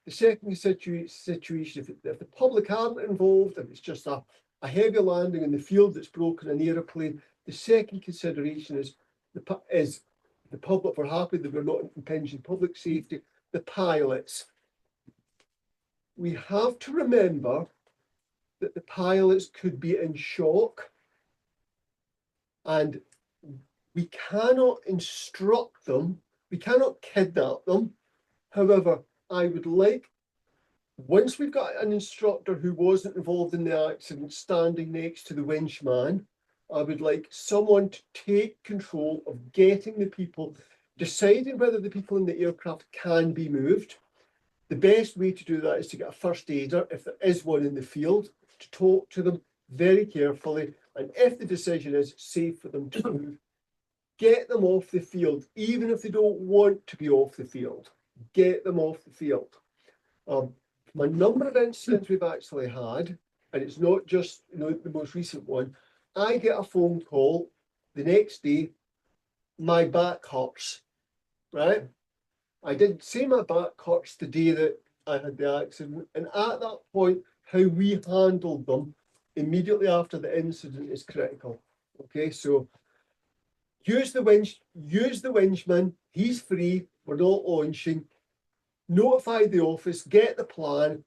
[SPEAKER 13] The second situation, if the public aren't involved, if it's just a heavy landing in the field that's broken an aeroplane, the second consideration is the public were happy that we're not impinging public safety, the pilots. We have to remember that the pilots could be in shock, and we cannot instruct them, we cannot kidnap them. However, I would like, once we've got an instructor who wasn't involved in the accident standing next to the winchman, I would like someone to take control of getting the people, deciding whether the people in the aircraft can be moved. The best way to do that is to get a first aider, if there is one in the field, to talk to them very carefully. And if the decision is safe for them to move, get them off the field, even if they don't want to be off the field. Get them off the field. From a number of incidents we've actually had, and it's not just the most recent one, I get a phone call the next day, my back hurts, right? I didn't say my back hurts the day that I had the accident. And at that point, how we handled them immediately after the incident is critical. Okay, so use the winchman, he's free, we're not launching. Notify the office, get the plan.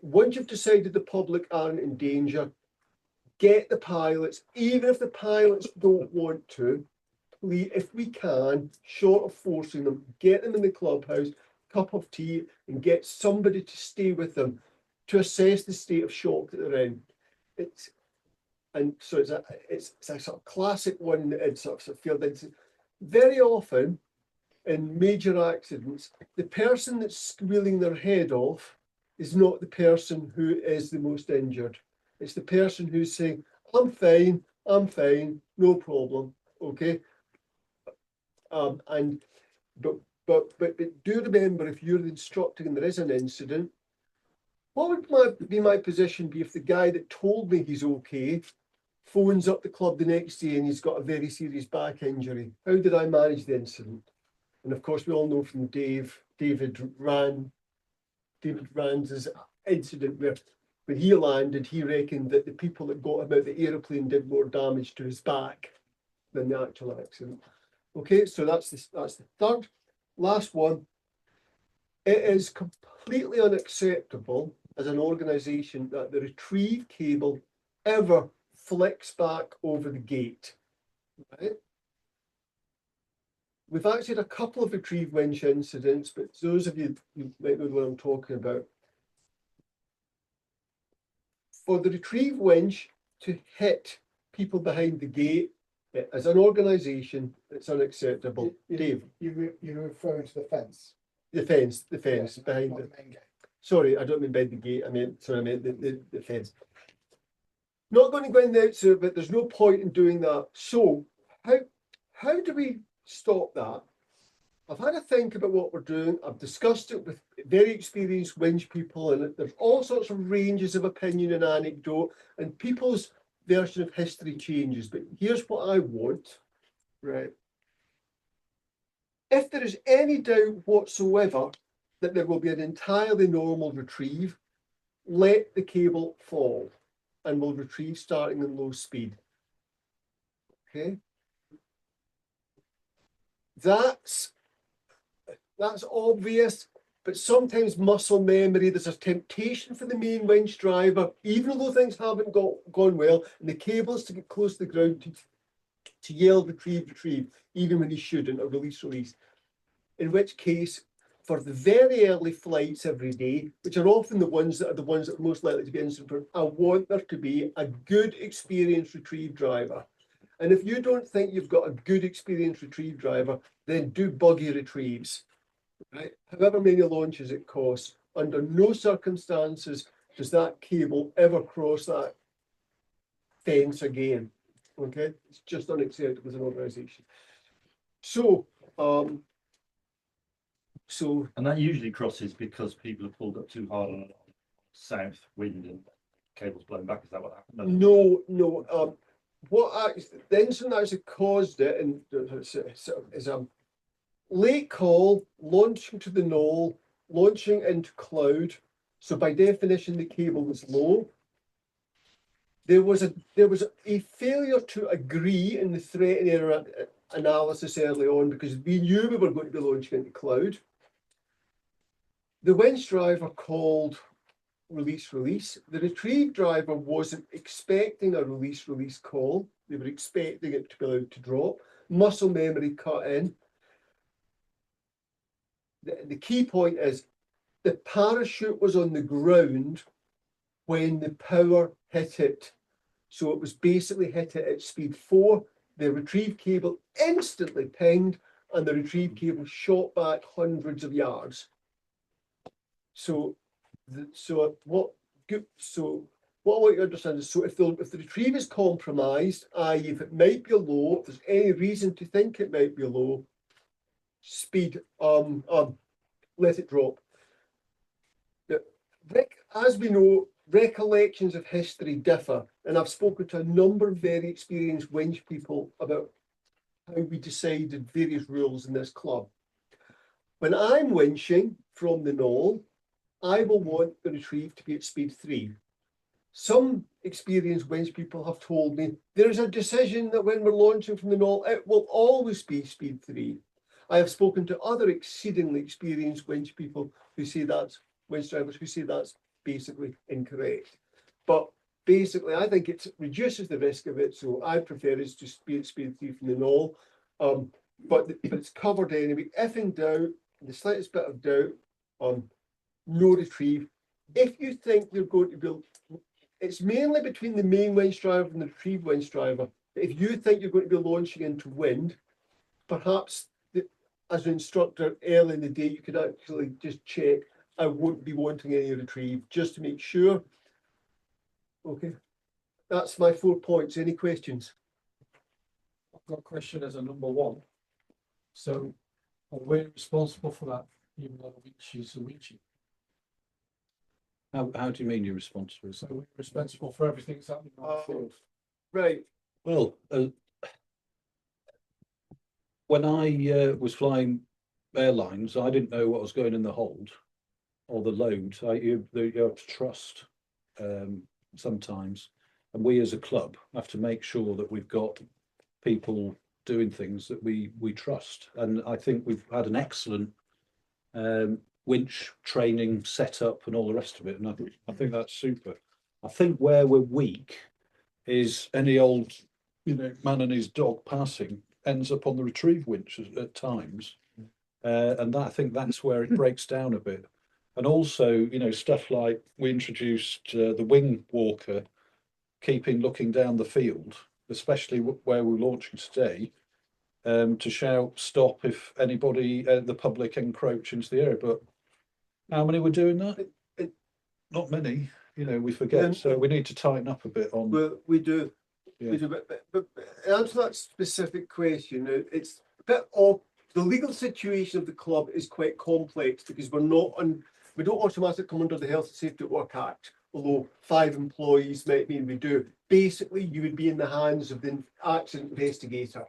[SPEAKER 13] Once you've decided the public aren't in danger, get the pilots, even if the pilots don't want to, please, if we can, short of forcing them, get them in the clubhouse, cup of tea, and get somebody to stay with them to assess the state of shock that they're in. It's a sort of classic one in sort of field incident. Very often in major accidents, the person that's squealing their head off is not the person who is the most injured. It's the person who's saying, I'm fine, no problem, okay? But do remember, if you're instructing and there is an incident, what would my position be if the guy that told me he's okay phones up the club the next day and he's got a very serious back injury? How did I manage the incident? And of course, we all know from David Rand's incident where when he landed, he reckoned that the people that got him out the aeroplane did more damage to his back than the actual accident. Okay, so that's the third. Last one. It is completely unacceptable as an organisation that the retrieve cable ever flicks back over the gate. Right? We've actually had a couple of retrieve winch incidents, but those of you who might know what I'm talking about. For the retrieve winch to hit people behind the gate, as an organisation, it's unacceptable. Dave?
[SPEAKER 3] You're referring to the fence?
[SPEAKER 13] The fence behind the
[SPEAKER 3] main gate.
[SPEAKER 13] Sorry, I don't mean behind the gate. I meant the fence. Not going to go in the outside, but there's no point in doing that. So how do we stop that? I've had a think about what we're doing. I've discussed it with very experienced winch people, and there's all sorts of ranges of opinion and anecdote, and people's version of history changes. But here's what I want, right? If there is any doubt whatsoever that there will be an entirely normal retrieve, let the cable fall and we'll retrieve starting in low speed. Okay? That's obvious, but sometimes muscle memory, there's a temptation for the main winch driver, even though things haven't gone well, and the cables to get close to the ground to yell retrieve, even when he shouldn't, or release. In which case, for the very early flights every day, which are often the ones that are most likely to be incident-prone, I want there to be a good experienced retrieve driver. And if you don't think you've got a good experienced retrieve driver, then do buggy retrieves. right? However many launches it costs, under no circumstances does that cable ever cross that fence again. Okay, it's just unacceptable as an organisation. So,
[SPEAKER 1] And that usually crosses because people have pulled up too hard on a south wind and cables blown back. Is that what happened?
[SPEAKER 13] no. The incident that actually caused it, and is a late call, launching to the knoll, launching into cloud. So by definition, the cable was low. There was a failure to agree in the threat and error analysis early on because we knew we were going to be launching into cloud. The winch driver called release. The retrieve driver wasn't expecting a release call. They were expecting it to be allowed to drop. Muscle memory cut in. The key point is the parachute was on the ground when the power hit it. So it was basically hit it at speed 4. The retrieve cable instantly pinged and the retrieve cable shot back hundreds of yards. So what I want you to understand is, so if the retrieve is compromised, i.e. if it might be low, if there's any reason to think it might be low, speed, let it drop. As we know, recollections of history differ, and I've spoken to a number of very experienced winch people about how we decided various rules in this club. When I'm winching from the knoll, I will want the retrieve to be at speed 3. Some experienced winch people have told me there is a decision that when we're launching from the knoll, it will always be speed 3. I have spoken to other exceedingly experienced winch people who say that's winch drivers who say that's basically incorrect. But basically, I think it reduces the risk of it, so I prefer it to be at speed 3 from the knoll. But it's covered anyway. If in doubt, the slightest bit of doubt, no retrieve. If you think you're going to be, it's mainly between the main winch driver and the retrieve winch driver. If you think you're going to be launching into wind, perhaps as an instructor early in the day, you could actually just check, I won't be wanting any retrieve, just to make sure. Okay, that's my 4 points. Any questions?
[SPEAKER 5] I've got a question as a number 1. So are we responsible for that, even though the winch is a winching?
[SPEAKER 2] How do you mean you're responsible?
[SPEAKER 5] So we're responsible for everything that's happening on the field.
[SPEAKER 13] Right.
[SPEAKER 2] Well, when I was flying airlines, I didn't know what was going in the hold or the load. You have to trust sometimes, and we as a club have to make sure that we've got people doing things that we trust. And I think we've had an excellent winch training set up and all the rest of it, and I think that's super. I think where we're weak is any old, man and his dog passing ends up on the retrieve winch at times, and I think that's where it breaks down a bit. And also, stuff like we introduced the wing walker, looking down the field, especially where we're launching today, to shout stop if anybody, the public, encroach into the area. But how many were doing that? Not many. We forget. So we need to tighten up a bit on.
[SPEAKER 13] Well, we do.
[SPEAKER 2] Yeah.
[SPEAKER 13] We do, but answer that specific question. It's a bit of the legal situation of the club is quite complex because we don't automatically come under the Health and Safety at Work Act. Although 5 employees might mean we do. Basically, you would be in the hands of the accident investigator.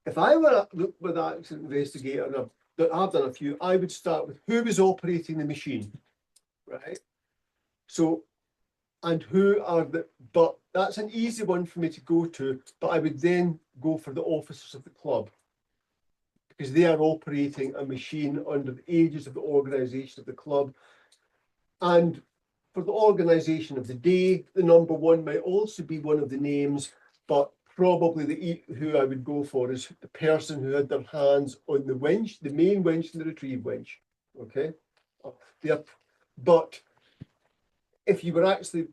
[SPEAKER 13] If I were with an accident investigator, and I've done a few, I would start with who was operating the machine, right? So, and who are but that's an easy one for me to go to, but I would then go for the officers of the club because they are operating a machine under the aegis of the organisation of the club. And for the organisation of the day, the number 1 might also be one of the names, but probably who I would go for is the person who had their hands on the winch, the main winch and the retrieve winch. Okay, but if you were actually,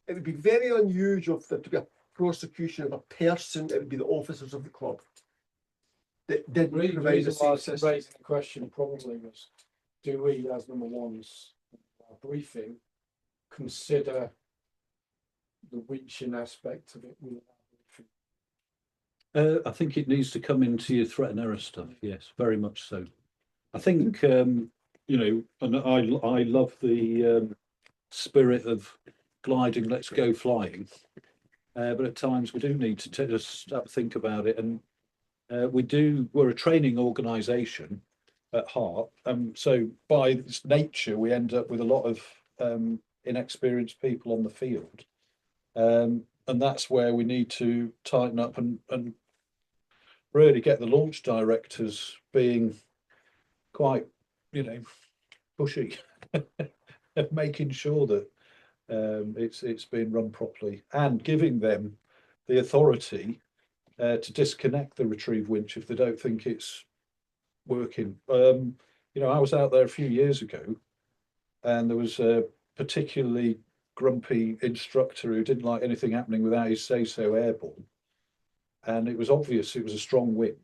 [SPEAKER 13] it would be very unusual for there to be a prosecution of a person. It would be the officers of the club. that didn't
[SPEAKER 5] The
[SPEAKER 13] provide a
[SPEAKER 5] reason why I
[SPEAKER 13] safe
[SPEAKER 5] was
[SPEAKER 13] system.
[SPEAKER 5] raising the question probably was, do we, as number ones, our briefing, consider the winching aspect of it with our briefing?
[SPEAKER 2] I think it needs to come into your threat and error stuff. Yes, very much so. I think you know, and I love the spirit of gliding. Let's go flying. But at times we do need to just have a think about it, and we're a training organisation at heart, so by its nature we end up with a lot of inexperienced people on the field, and that's where we need to tighten up and really get the launch directors being quite, you know, pushy, making sure that it's being run properly and giving them the authority to disconnect the retrieve winch if they don't think it's working. You know, I was out there a few years ago and there was a particularly grumpy instructor who didn't like anything happening without his say-so airborne. And it was obvious it was a strong wind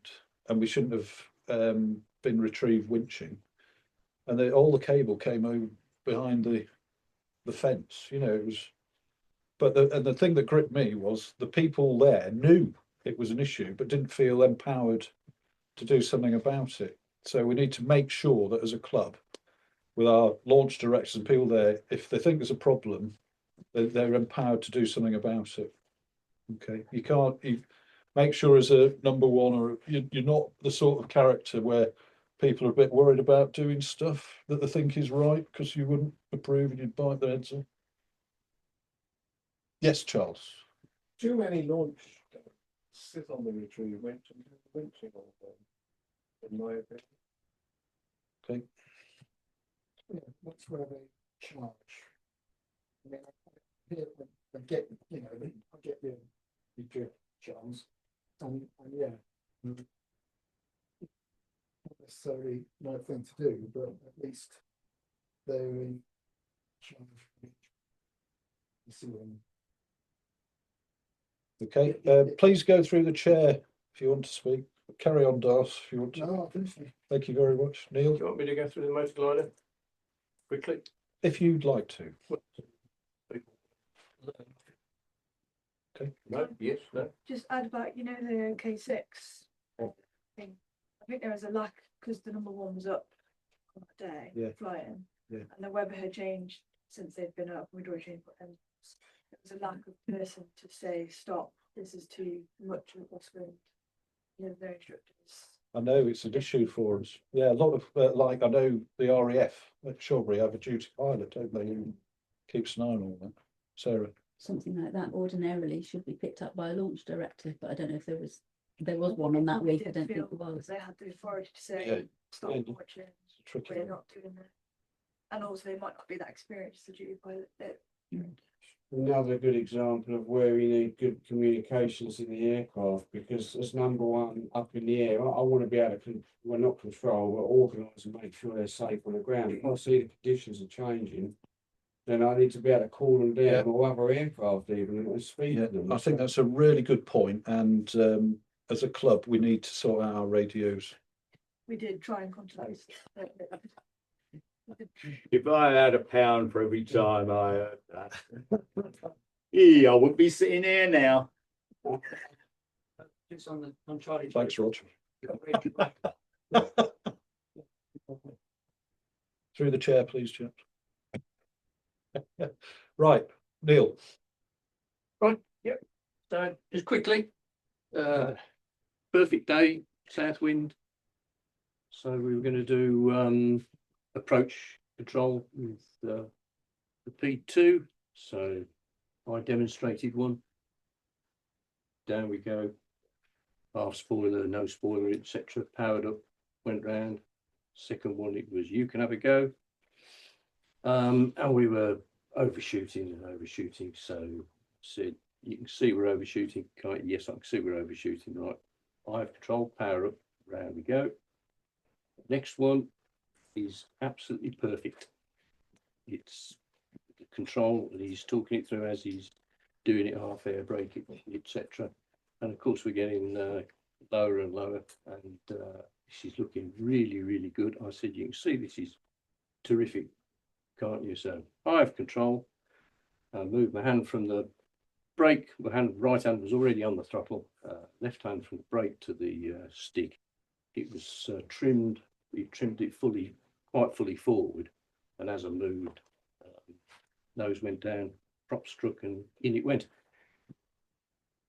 [SPEAKER 2] and we shouldn't have been retrieve winching. And all the cable came over behind the fence, you know, it was, but the thing that gripped me was the people there knew it was an issue, but didn't feel empowered to do something about it. So we need to make sure that as a club, with our launch directors and people there, if they think there's a problem, they're empowered to do something about it. Okay, you make sure as a number one, or you're not the sort of character where people are a bit worried about doing stuff that they think is right because you wouldn't approve and you'd bite their heads off. Yes, Charles.
[SPEAKER 5] Too many launch sit on the retrieve winch and do the winching all day, in my opinion.
[SPEAKER 2] Okay.
[SPEAKER 5] Yeah, that's where they charge. I mean, I get, you know, I get the drift, Charles, and yeah, not necessarily the right thing to do, but at least they're in charge. You see what I mean?
[SPEAKER 2] Okay, please go through the chair if you want to speak. Carry on, Das, if you want to.
[SPEAKER 5] No, obviously.
[SPEAKER 2] Thank you very much. Neil?
[SPEAKER 11] Do you want me to go through the motor glider quickly?
[SPEAKER 2] If you'd like to. Okay.
[SPEAKER 11] No, yes, no.
[SPEAKER 14] Just add about, you know, the K6 thing. I think there was a lack because the number one was up on that day,
[SPEAKER 2] Yeah.
[SPEAKER 14] flying.
[SPEAKER 2] Yeah.
[SPEAKER 14] And the weather had changed since they'd been up. We'd already changed, and there was a lack of person to say, stop, this is too much of a crosswind. You know, their instructors.
[SPEAKER 2] I know it's an issue for us. Yeah, a lot of, like, I know the RAF at Shawbury have a duty pilot, don't they, who keeps an eye on all that. Sarah?
[SPEAKER 8] Something like that ordinarily should be picked up by a launch director, but I don't know if there was one on that week. I don't think there was.
[SPEAKER 14] They had the authority to say,
[SPEAKER 2] Yeah.
[SPEAKER 14] stop
[SPEAKER 2] Yeah.
[SPEAKER 14] watching,
[SPEAKER 2] Tricky.
[SPEAKER 14] we're not doing that. And also they might not be that experienced as a duty pilot.
[SPEAKER 11] Another good example of where you need good communications in the aircraft, because as number one up in the air, I want to be able to, well, not control, but organise and make sure they're safe on the ground. If I see the conditions are changing, then I need to be able to cool them down,
[SPEAKER 2] Yeah.
[SPEAKER 11] or other aircraft even, and speed
[SPEAKER 2] Yeah,
[SPEAKER 11] them.
[SPEAKER 2] I think that's a really good point, and as a club, we need to sort out our radios.
[SPEAKER 14] We did try and contact.
[SPEAKER 10] If I had £1 for every time I heard that, yeah, I wouldn't be sitting here now.
[SPEAKER 4] It's on Charlie.
[SPEAKER 2] Thanks, Roger. Through the chair, please, Jeff. Right, Neil.
[SPEAKER 11] Right, yep. So just quickly, perfect day, south wind. So we were going to do approach control with the P2. So I demonstrated one. Down we go. Half spoiler, no spoiler, etc. Powered up, went round. Second one, it was you can have a go. And we were overshooting. So said, you can see we're overshooting. Yes, I can see we're overshooting. Right. I have control, power up, round we go. Next one is absolutely perfect. It's the control, and he's talking it through as he's doing it, half air braking, etc. And of course, we're getting lower and lower, and she's looking really, really good. I said, you can see this is terrific, can't you? So I have control. I move my hand from the brake. My right hand was already on the throttle. Left hand from the brake to the stick. It was trimmed. We trimmed it quite fully forward, and as I moved, nose went down, prop struck, and in it went.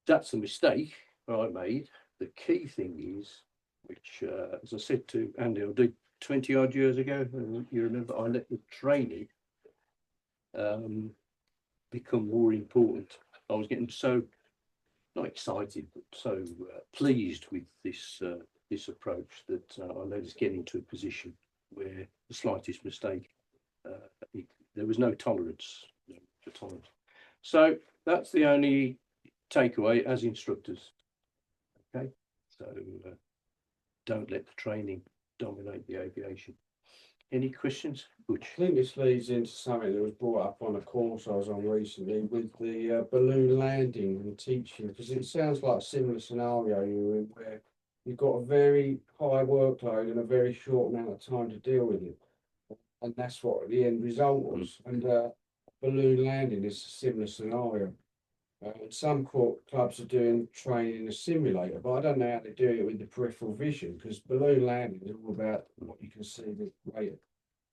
[SPEAKER 11] That's the mistake I made. The key thing is, which, as I said to Andy, I did 20 odd years ago, and you remember I let the training become more important. I was getting so, not excited, but so pleased with this approach that I let us get into a position where the slightest mistake, there was no tolerance for tolerance. So that's the only takeaway as instructors. Okay, so don't let the training dominate the aviation. Any questions, Butch?
[SPEAKER 15] I think this leads into something that was brought up on a course I was on recently with the balloon landing and teaching, because it sounds like a similar scenario you're in where you've got a very high workload and a very short amount of time to deal with it. And that's what the end result was. And balloon landing is a similar scenario. And some clubs are doing training in a simulator, but I don't know how they do it with the peripheral vision, because balloon landing is all about what you can see, the rate of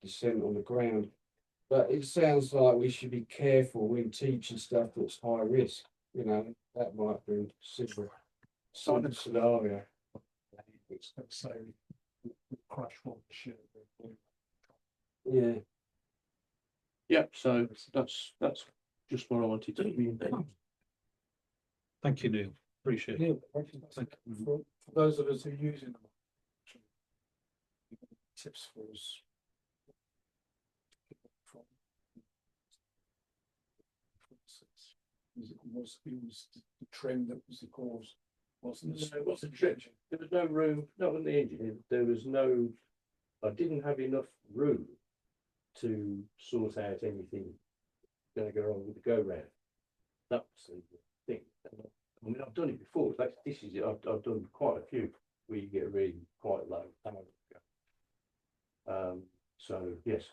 [SPEAKER 15] descent on the ground. But it sounds like we should be careful when teaching stuff that's high risk. You know, that might be similar scenario.
[SPEAKER 3] Let's say crash one ship.
[SPEAKER 15] Yeah.
[SPEAKER 11] Yep. So that's just what I wanted to be.
[SPEAKER 2] Thank you, Neil. Appreciate it.
[SPEAKER 5] For those of us who are using them, tips for us. It was the trim that was the cause, wasn't it?
[SPEAKER 11] No, it wasn't trim. There was no room, not on the engine. There was no. I didn't have enough room to sort out anything going to go wrong with the go round. That was the thing. I mean, I've done it before. This is it. I've done quite a few where you get really quite low. So yes,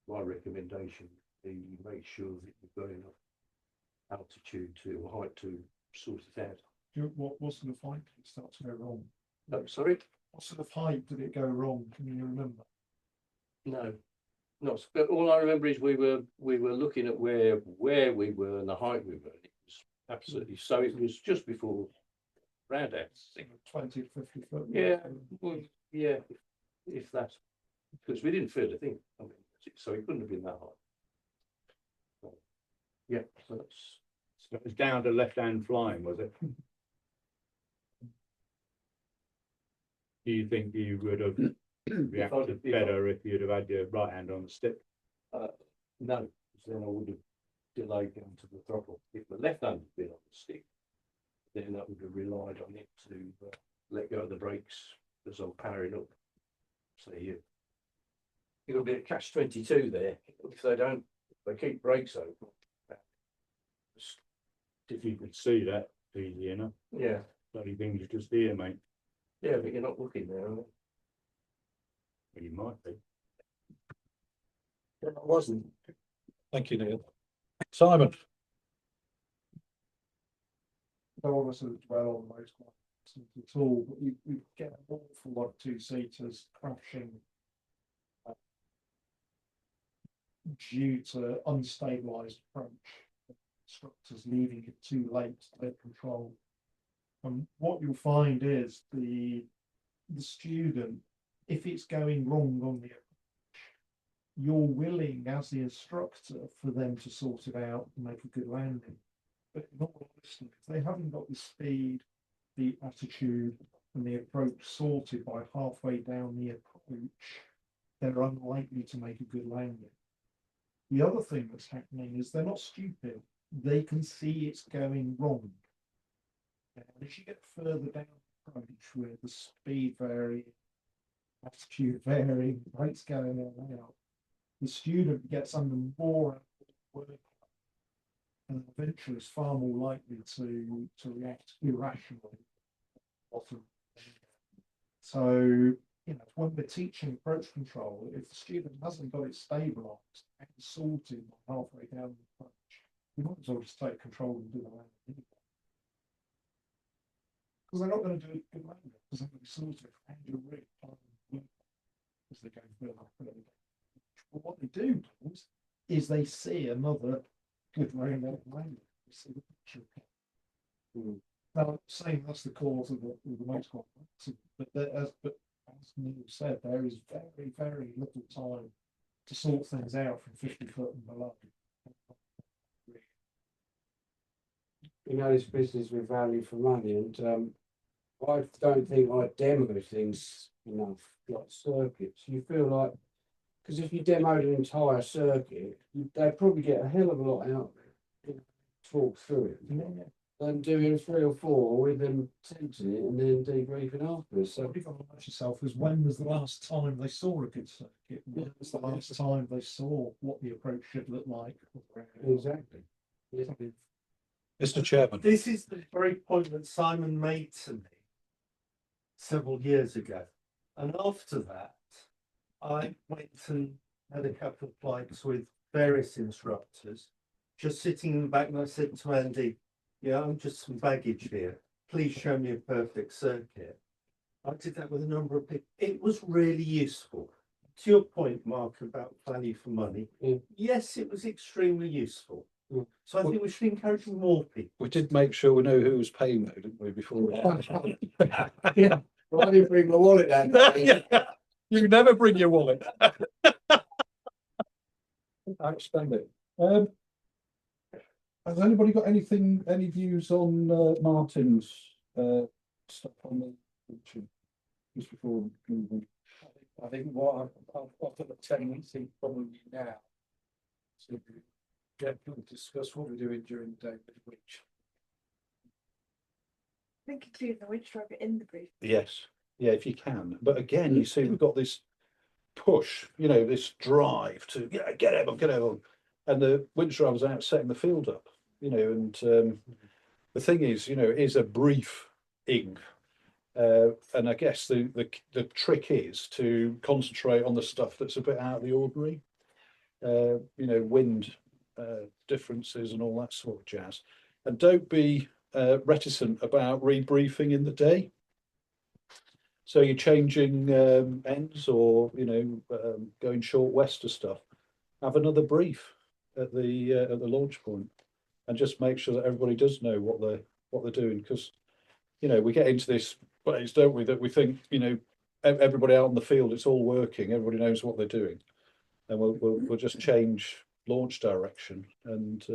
[SPEAKER 11] my recommendation is you make sure that you've got enough altitude or height to sort it out.
[SPEAKER 3] What sort of height did it start to go wrong?
[SPEAKER 11] Sorry?
[SPEAKER 3] What sort of height did it go wrong? Can you remember?
[SPEAKER 11] No, not. But all I remember is we were looking at where we were and the height we were. It was absolutely so. It was just before round out.
[SPEAKER 3] 20 to 50 foot.
[SPEAKER 11] Yeah, well, yeah, if that, because we didn't feel a thing. I mean, so it couldn't have been that high. Yeah, so that's.
[SPEAKER 10] So it was down to left-hand flying, was it? Do you think you would have reacted better if you'd have had your right hand on the stick?
[SPEAKER 11] No, because then I would have delayed going to the throttle. If the left hand had been on the stick, then I would have relied on it to let go of the brakes as I'm powering up. So you've got a bit of catch-22 there. If they keep brakes open.
[SPEAKER 10] If you could see that, easy enough.
[SPEAKER 11] Yeah.
[SPEAKER 10] Bloody things are just here, mate.
[SPEAKER 11] Yeah, but you're not looking there, are you?
[SPEAKER 10] Well, you might be.
[SPEAKER 11] I wasn't.
[SPEAKER 2] Thank you, Neil. Simon.
[SPEAKER 3] I don't want to sort of dwell on those questions at all, but you get an awful lot of two-seaters crashing due to unstabilized approach. Instructors leaving it too late to take control. And what you'll find is the student, if it's going wrong on the approach, you're willing as the instructor for them to sort it out and make a good landing. But in all honesty, if they haven't got the speed, the attitude, and the approach sorted by halfway down the approach, they're unlikely to make a good landing. The other thing that's happening is they're not stupid. They can see it's going wrong. And as you get further down the approach with the speed varying, attitude varying, brakes going in and out, the student gets under more work and eventually is far more likely to react irrationally, often So, you know, when we're teaching approach control, if the student hasn't got it stabilised and sorted halfway down the approach, we might as well just take control and do the landing anyway. Because they're not going to do a good landing, because they're going to be sorted and you're really as they go through. But what they do is they see another good round out landing. They see the picture. Now, saying that's the cause of the most complex, but as Neil said, there is very, very little time to sort things out from 50 foot and below.
[SPEAKER 15] You know, this business with value for money, and I don't think I demo things enough, like circuits. You feel like, because if you demoed an entire circuit, they'd probably get a hell of a lot out of it. Talk through it. Yeah. And doing 3 or 4 with them testing it and then debriefing afterwards. So
[SPEAKER 3] what you've got to ask yourself is, when was the last time they saw a good circuit? When was the last time they saw what the approach should look like?
[SPEAKER 15] Exactly. Yeah.
[SPEAKER 2] Mr. Chairman.
[SPEAKER 12] This is the very point that Simon made to me several years ago. And after that, I went and had a couple of flights with various instructors, just sitting in the back, and I said to Andy, yeah, I'm just some baggage here. Please show me a perfect circuit. I did that with a number of people. It was really useful. To your point, Mark, about value for money, yes, it was extremely useful. So I think we should encourage more people.
[SPEAKER 2] We did make sure we know who was paying though, didn't we, before?
[SPEAKER 15] Yeah. Well, I didn't bring my wallet that day.
[SPEAKER 2] You never bring your wallet. Outstanding. Has anybody got any views on Martin's stuff on the winching just before moving?
[SPEAKER 5] I think what I've got a tendency probably now to get to discuss what we're doing during the day with the winch.
[SPEAKER 14] I think including the winch driver in the brief.
[SPEAKER 2] Yes, yeah, if you can. But again, you see, we've got this push, you know, this drive to get everyone, and the winch driver's out setting the field up, you know, and the thing is, you know, it is a briefing, and I guess the trick is to concentrate on the stuff that's a bit out of the ordinary, you know, wind differences and all that sort of jazz, and don't be reticent about rebriefing in the day. So you're changing ends, or you know, going short west of stuff. Have another brief at the launch point, and just make sure that everybody does know what they're doing. Because you know, we get into this place, don't we, that we think, you know, everybody out on the field, it's all working, everybody knows what they're doing, and we'll just change launch direction. And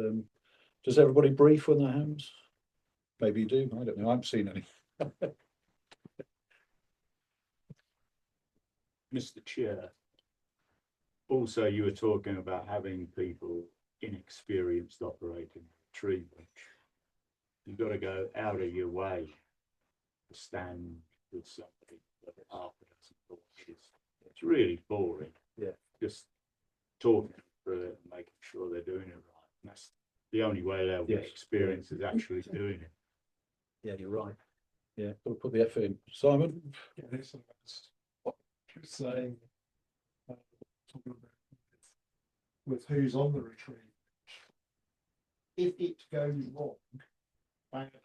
[SPEAKER 2] does everybody brief when they're hams? Maybe you do. I don't know. I haven't seen any.
[SPEAKER 10] Mr. Chair, also you were talking about having people inexperienced operating tree winch. You've got to go out of your way to stand with somebody that half a dozen torches. It's really boring.
[SPEAKER 2] Yeah.
[SPEAKER 10] Just talking through it and making sure they're doing it right. And that's the only way they'll get experience is actually doing it.
[SPEAKER 2] Yeah, you're right. Yeah, got to put the effort in. Simon?
[SPEAKER 3] Yeah, that's what you're saying. Talking about with who's on the retrieve. If it goes wrong, badly,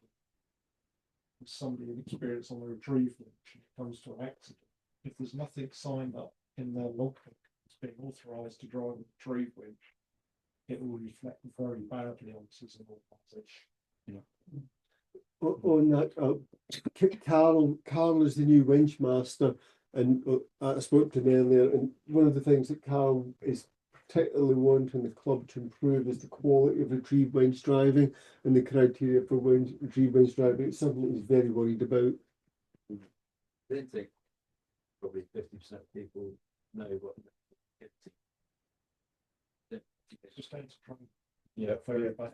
[SPEAKER 3] with somebody inexperienced on the retrieve winch, and it comes to an accident, if there's nothing signed up in their logbook that's being authorised to drive a retrieve winch, it will reflect very badly on us as an organisation.
[SPEAKER 2] Yeah.
[SPEAKER 13] On that, Carl is the new winch master, and I spoke to him earlier, and one of the things that Carl is particularly wanting the club to improve is the quality of retrieve winch driving and the criteria for retrieve winch driving. It's something that he's very worried about.
[SPEAKER 2] I think probably 50% of people know what
[SPEAKER 3] It's just going to try.
[SPEAKER 2] Yeah, very bad.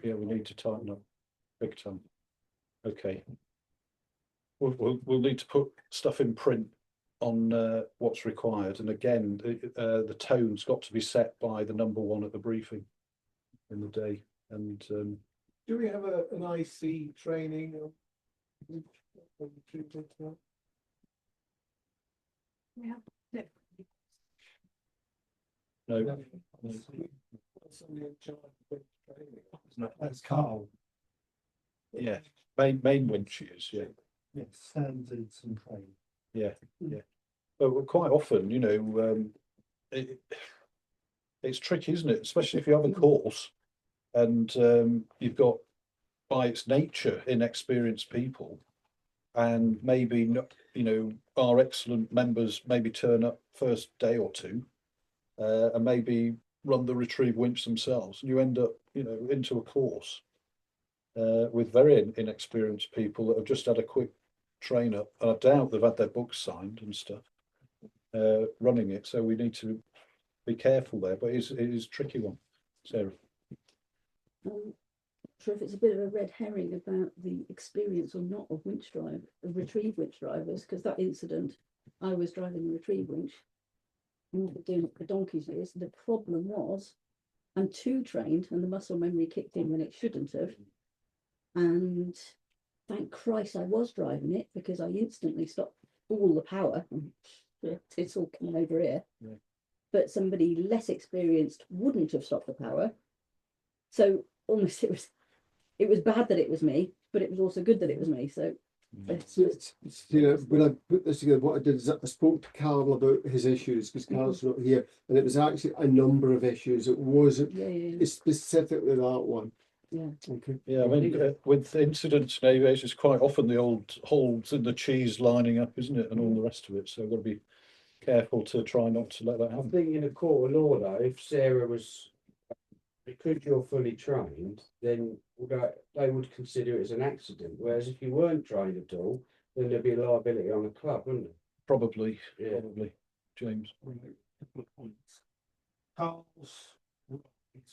[SPEAKER 2] Yeah, we need to tighten up big time. Okay. We'll need to put stuff in print on what's required, and again, the tone's got to be set by the number one at the briefing in the day. And
[SPEAKER 5] do we have an IC training?
[SPEAKER 14] Yeah.
[SPEAKER 2] No,
[SPEAKER 3] That's Carl.
[SPEAKER 2] yeah, main winches, yeah.
[SPEAKER 3] Yeah, standards and training.
[SPEAKER 2] Yeah, yeah. But quite often, you know, it's tricky, isn't it? Especially if you have a course and you've got, by its nature, inexperienced people, and maybe not, you know, our excellent members maybe turn up first day or two, and maybe run the retrieve winch themselves, and you end up, you know, into a course with very inexperienced people that have just had a quick train up. I doubt they've had their books signed and stuff, running it. So we need to be careful there, but it is a tricky one. Sarah.
[SPEAKER 8] Sure if it's a bit of a red herring about the experience or not of retrieve winch drivers, because that incident, I was driving a retrieve winch, and doing it for donkey's years. The problem was, I'm too trained, and the muscle memory kicked in when it shouldn't have. And thank Christ I was driving it, because I instantly stopped all the power. It's all coming over here.
[SPEAKER 2] Yeah.
[SPEAKER 8] But somebody less experienced wouldn't have stopped the power. So almost it was bad that it was me, but it was also good that it was me. So
[SPEAKER 13] when I put this together, what I did is I spoke to Carl about his issues, because Carl's not here, and it was actually a number of issues. It wasn't specifically that one.
[SPEAKER 8] Yeah.
[SPEAKER 13] Okay.
[SPEAKER 2] Yeah, I mean, with incidents in aviation, it's quite often the old holes in the cheese lining up, isn't it, and all the rest of it. So we've got to be careful to try not to let that
[SPEAKER 15] I
[SPEAKER 2] happen.
[SPEAKER 15] think in a court of law, though, if Sarah was, because you're fully trained, then they would consider it as an accident. Whereas if you weren't trained at all, then there'd be a liability on the club, wouldn't there?
[SPEAKER 2] Probably,
[SPEAKER 15] Yeah.
[SPEAKER 2] probably. James.
[SPEAKER 3] Couple of points. Carl's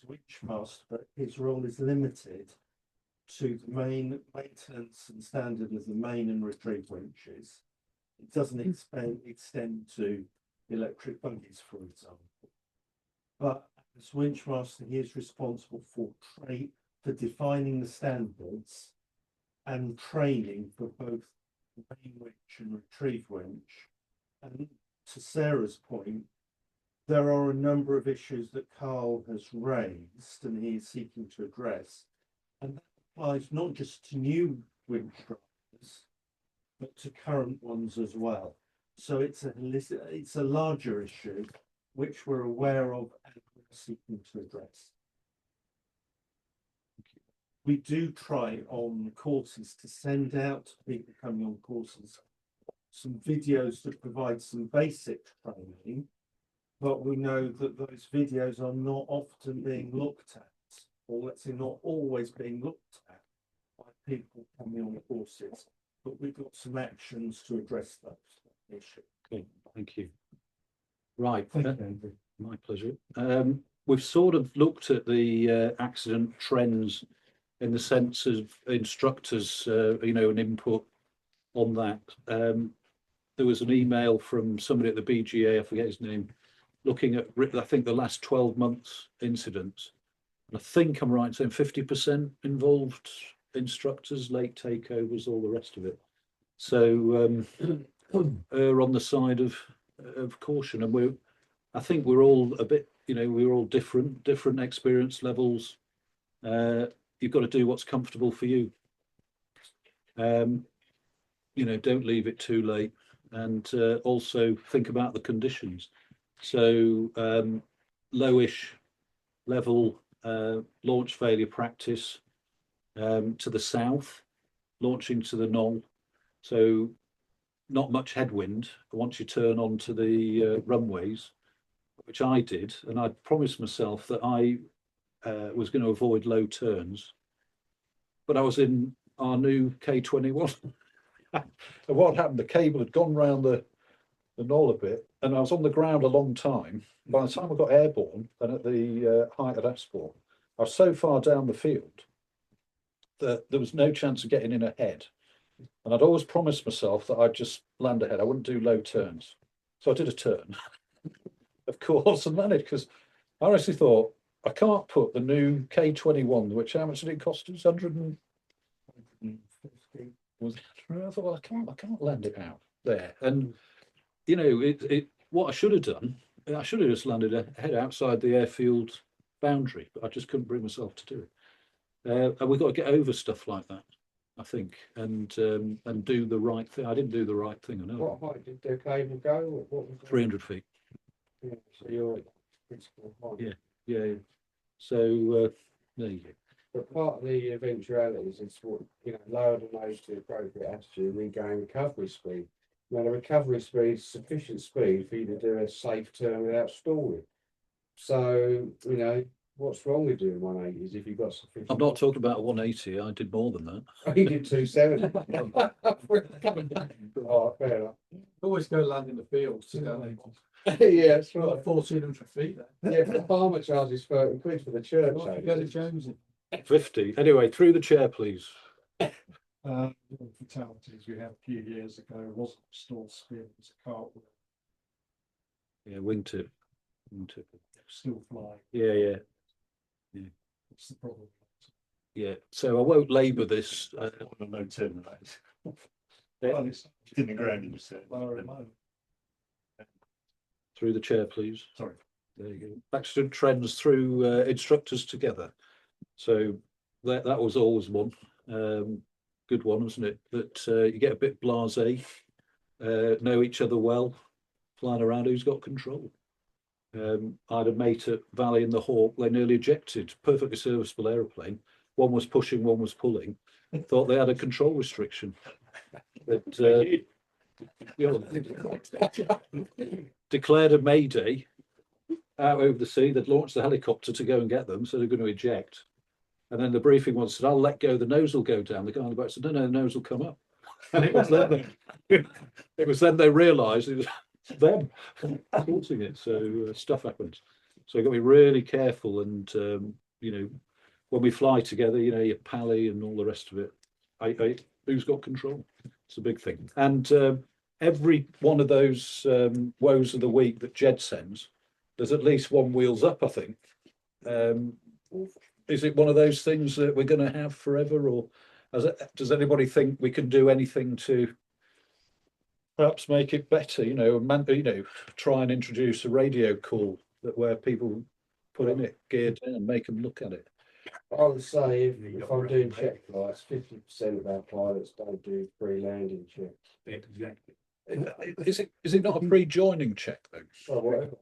[SPEAKER 3] winch master, but his role is limited to the main maintenance and standard of the main and retrieve winches. It doesn't extend to electric buggies, for example. But as winch master, he is responsible for defining the standards and training for both the main winch and retrieve winch. And to Sarah's point, there are a number of issues that Carl has raised and he is seeking to address. And that applies not just to new winch drivers, but to current ones as well. So it's a larger issue which we're aware of and we're seeking to address. We do try on courses to send out to people coming on courses some videos that provide some basic training, but we know that those videos are not often being looked at, or let's say not always being looked at by people coming on courses. But we've got some actions to address those issues.
[SPEAKER 2] Okay, thank you. Right,
[SPEAKER 3] Thank you, Andrew.
[SPEAKER 2] my pleasure. We've sort of looked at the accident trends in the sense of instructors, you know, an input on that. There was an email from somebody at the BGA, I forget his name, looking at, I think, the last 12 months incidents. And I think I'm right in saying 50% involved instructors, late takeovers, all the rest of it. So on the side of caution, and I think we're all a bit, you know, we're all different experience levels. You've got to do what's comfortable for you. You know, don't leave it too late, and also think about the conditions. So lowish level launch failure practice to the south, launching to the knoll. So not much headwind once you turn onto the runways, which I did, and I promised myself that I was going to avoid low turns. But I was in our new K21. And what happened, the cable had gone round the knoll a bit, and I was on the ground a long time. By the time I got airborne and at the height of Asport, I was so far down the field that there was no chance of getting in ahead. And I'd always promised myself that I'd just land ahead. I wouldn't do low turns. So I did a turn, of course, and managed, because I honestly thought, I can't put the new K21, which, how much did it cost us? 150. Was it? I thought, well, I can't land it out there. And you know, what I should have done, I should have just landed a head outside the airfield boundary, but I just couldn't bring myself to do it. And we've got to get over stuff like that, I think, and do the right thing. I didn't do the right thing, I know.
[SPEAKER 15] What height did the cable go? What was it?
[SPEAKER 2] 300 feet.
[SPEAKER 15] Yeah, so you're at critical height.
[SPEAKER 2] Yeah. So there you go.
[SPEAKER 15] But part of the eventualities is what, you know, lower the nose to appropriate attitude, regain recovery speed. Now, the recovery speed is sufficient speed for you to do a safe turn without stalling. So, you know, what's wrong with doing 180s if you've got sufficient?
[SPEAKER 2] I'm not talking about 180. I did more than that.
[SPEAKER 15] You did 270. Oh, fair enough.
[SPEAKER 5] Always go land in the fields.
[SPEAKER 15] Yeah, that's right.
[SPEAKER 5] 1400 feet there.
[SPEAKER 15] Yeah, the farmer charges 30 quid for the church.
[SPEAKER 5] Go to Jonesy.
[SPEAKER 2] 50. Anyway, through the chair, please.
[SPEAKER 3] Fatalities we had a few years ago wasn't stall spin, it was a cartwheel.
[SPEAKER 2] Yeah, wingtip.
[SPEAKER 3] Still flying.
[SPEAKER 2] Yeah.
[SPEAKER 3] What's the problem?
[SPEAKER 2] Yeah. So I won't labour this.
[SPEAKER 1] No turn right.
[SPEAKER 3] Well, it's
[SPEAKER 1] in the ground, you said.
[SPEAKER 3] lower and lower.
[SPEAKER 2] Through the chair, please.
[SPEAKER 1] Sorry.
[SPEAKER 2] There you go. Accident trends through instructors together. So that was always one. Good one, wasn't it? That you get a bit blasé, know each other well, flying around who's got control. I had a mate at Valley in the Hawk, they nearly ejected, perfectly serviceable aeroplane. One was pushing, one was pulling. Thought they had a control restriction. But declared a mayday out over the sea. They'd launched the helicopter to go and get them, so they're going to eject. And then the briefing one said, "I'll let go, the nose will go down." The guy on the boat said, "No, the nose will come up." And it was then they realised it was them causing it. So stuff happens. So you've got to be really careful. And you know, when we fly together, you know, your pally and all the rest of it. Who's got control? It's a big thing. And every one of those woes of the week that Jed sends, there's at least one wheels up, I think. Is it one of those things that we're going to have forever, or does anybody think we can do anything to perhaps make it better? You know, try and introduce a radio call where people put in it, geared down, make them look at it.
[SPEAKER 15] I would say if I'm doing check flights, 50% of our pilots don't do pre-landing checks.
[SPEAKER 1] Exactly.
[SPEAKER 2] Is it not a pre-joining check though?
[SPEAKER 15] Well, whatever.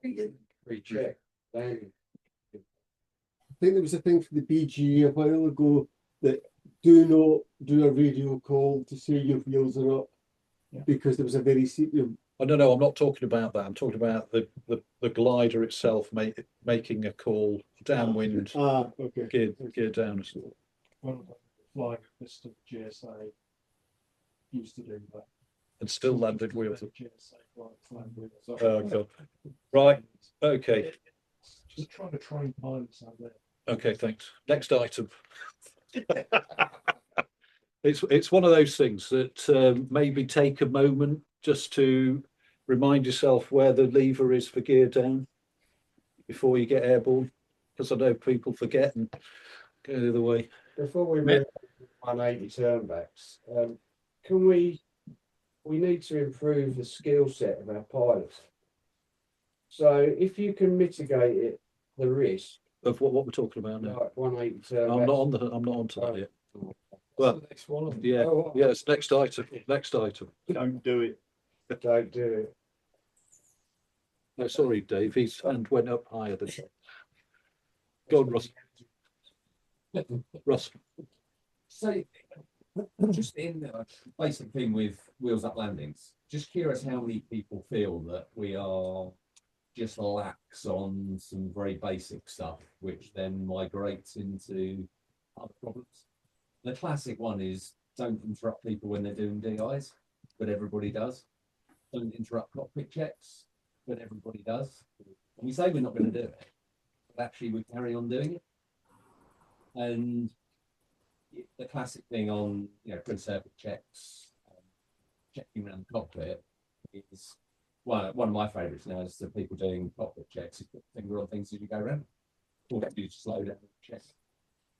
[SPEAKER 15] Pre-check landing.
[SPEAKER 13] I think there was a thing for the BGE a while ago that do not do a radio call to say your wheels are up, because there was a very serious.
[SPEAKER 2] Oh, no, I'm not talking about that. I'm talking about the glider itself making a call downwind.
[SPEAKER 13] Okay.
[SPEAKER 2] Gear down.
[SPEAKER 3] One of the flying list of GSA used to do that.
[SPEAKER 2] And still landed wheels.
[SPEAKER 3] GSA flying wheels.
[SPEAKER 2] Oh God. Right. Okay.
[SPEAKER 3] Just trying to train pilots out there.
[SPEAKER 2] Okay, thanks. Next item. It's one of those things that maybe take a moment just to remind yourself where the lever is for gear down before you get airborne, because I know people forget and go the other way.
[SPEAKER 15] Before we move to 180 turnbacks, we need to improve the skill set of our pilots. So if you can mitigate it, the risk
[SPEAKER 2] of what we're talking about now.
[SPEAKER 15] Like 180 turnbacks.
[SPEAKER 2] I'm not onto that yet. Well,
[SPEAKER 5] next one.
[SPEAKER 2] Yeah, it's next item. Next item.
[SPEAKER 10] Don't do it.
[SPEAKER 15] Don't do it.
[SPEAKER 2] No, sorry, Dave. His hand went up higher than. Go on, Russ. Russ.
[SPEAKER 4] So, just in the basic thing with wheels up landings, just curious how many people feel that we are just lax on some very basic stuff, which then migrates into other problems. The classic one is don't interrupt people when they're doing DIs, but everybody does. Don't interrupt cockpit checks, but everybody does. And we say we're not going to do it, but actually we carry on doing it. And the classic thing on, pre-circuit checks, checking around the cockpit is one of my favourites now is the people doing cockpit checks. You put the finger on things as you go around. All you do is slow down and check.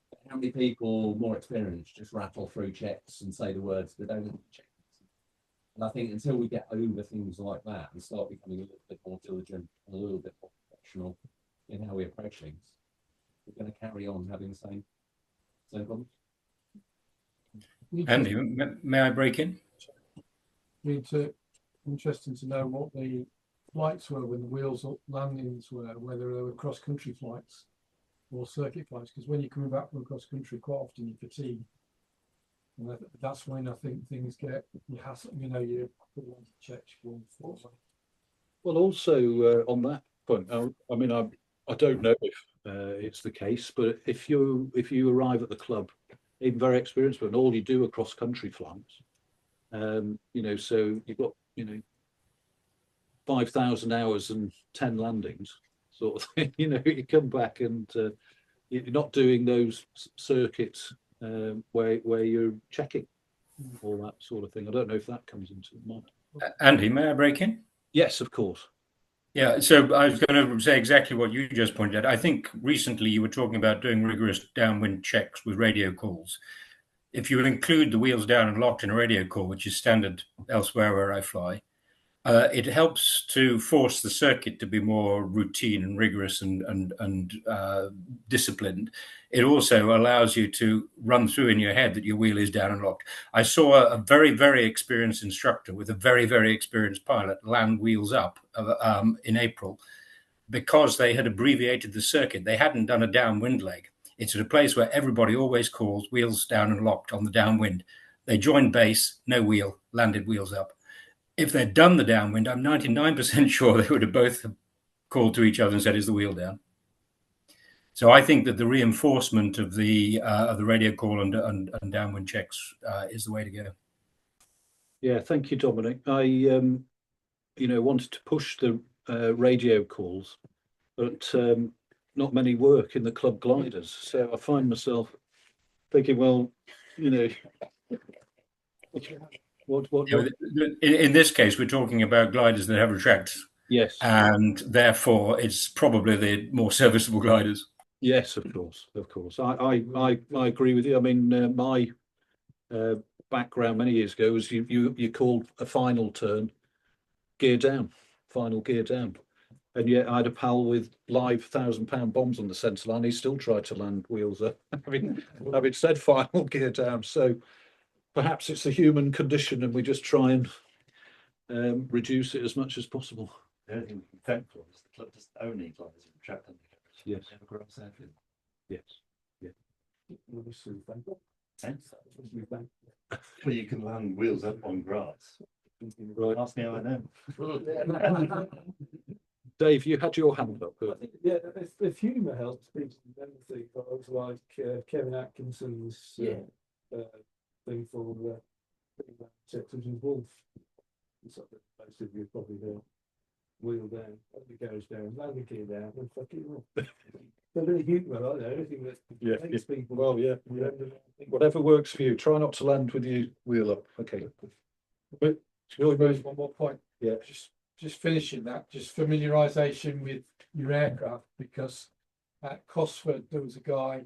[SPEAKER 4] But how many people more experienced just rattle through checks and say the words but don't check? And I think until we get over things like that and start becoming a little bit more diligent and a little bit more professional in how we approach things, we're going to carry on having the same problems.
[SPEAKER 9] Andy, may I break in?
[SPEAKER 5] Interesting to know what the flights were when the wheels up landings were, whether they were cross-country flights or circuit flights, because when you're coming back from cross-country, quite often you fatigue. And that's when I think things get, you check going forward.
[SPEAKER 2] Well, also on that point, I mean, I don't know if it's the case, but if you arrive at the club, even very experienced, but all you do are cross-country flights, so you've got 5,000 hours and 10 landings, sort of thing. You come back and you're not doing those circuits where you're checking all that sort of thing. I don't know if that comes into mind.
[SPEAKER 9] Andy, may I break in?
[SPEAKER 2] Yes, of course.
[SPEAKER 9] Yeah, so I was going to say exactly what you just pointed out. I think recently you were talking about doing rigorous downwind checks with radio calls. If you include the wheels down and locked in a radio call, which is standard elsewhere where I fly, it helps to force the circuit to be more routine and rigorous and disciplined. It also allows you to run through in your head that your wheel is down and locked. I saw a very, very experienced instructor with a very, very experienced pilot land wheels up in April because they had abbreviated the circuit. They hadn't done a downwind leg. It's at a place where everybody always calls wheels down and locked on the downwind. They joined base, no wheel, landed wheels up. If they'd done the downwind, I'm 99% sure they would have both called to each other and said, "Is the wheel down?" So I think that the reinforcement of the radio call and downwind checks is the way to go.
[SPEAKER 2] Yeah, thank you, Dominic. I wanted to push the radio calls, but not many work in the club gliders. So I find myself thinking, well, what?
[SPEAKER 9] In this case, we're talking about gliders that have retracts.
[SPEAKER 2] Yes.
[SPEAKER 9] And therefore, it's probably the more serviceable gliders.
[SPEAKER 2] Yes, of course. I agree with you. I mean, my background many years ago was you called a final turn gear down, final gear down. And yet I had a pal with live 1,000-pound bombs on the centre line. He still tried to land wheels up, having said final gear down. So perhaps it's the human condition and we just try and reduce it as much as possible.
[SPEAKER 1] The only thing we can thank for is the club doesn't own any gliders and retract them.
[SPEAKER 2] Yes.
[SPEAKER 1] Never grow up safely.
[SPEAKER 2] Yes. Yeah.
[SPEAKER 1] Well, you can land wheels up on grass.
[SPEAKER 2] Right.
[SPEAKER 1] Ask me how I know.
[SPEAKER 2] Dave, you had your hand up.
[SPEAKER 5] Yeah, if humour helps people empathy, I was like Kevin Atkinson's thing for Sectors and Wolf. Most of you probably heard. Wheel down, it goes down, landing gear down, and fuck it off. They're really humour, aren't they? Anything that makes people.
[SPEAKER 2] Well, yeah. Whatever works for you. Try not to land with your wheel up. Okay.
[SPEAKER 5] But one more point.
[SPEAKER 2] Yeah.
[SPEAKER 5] Just finishing that, just familiarisation with your aircraft, because at Cosford there was a guy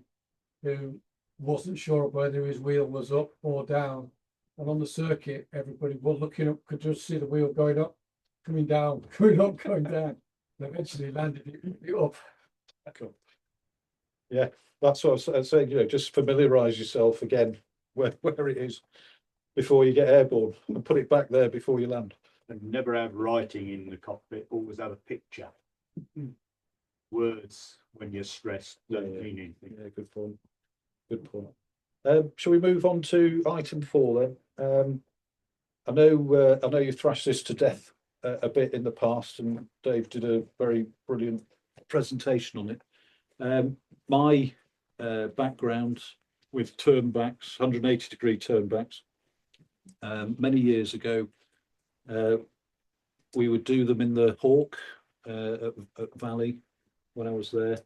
[SPEAKER 5] who wasn't sure whether his wheel was up or down, and on the circuit everybody was looking up, could just see the wheel going up, coming down, coming up, going down, and eventually landed it up.
[SPEAKER 2] Cool. Yeah, that's what I was saying. Just familiarise yourself again where it is before you get airborne, and put it back there before you land.
[SPEAKER 10] And never have writing in the cockpit, always have a picture. Words when you're stressed don't mean anything.
[SPEAKER 2] Yeah, good point. Good point. Shall we move on to item 4 then? I know you thrashed this to death a bit in the past, and Dave did a very brilliant presentation on it. My background with turnbacks, 180-degree turnbacks, many years ago. We would do them in the Hawk at Valley when I was there,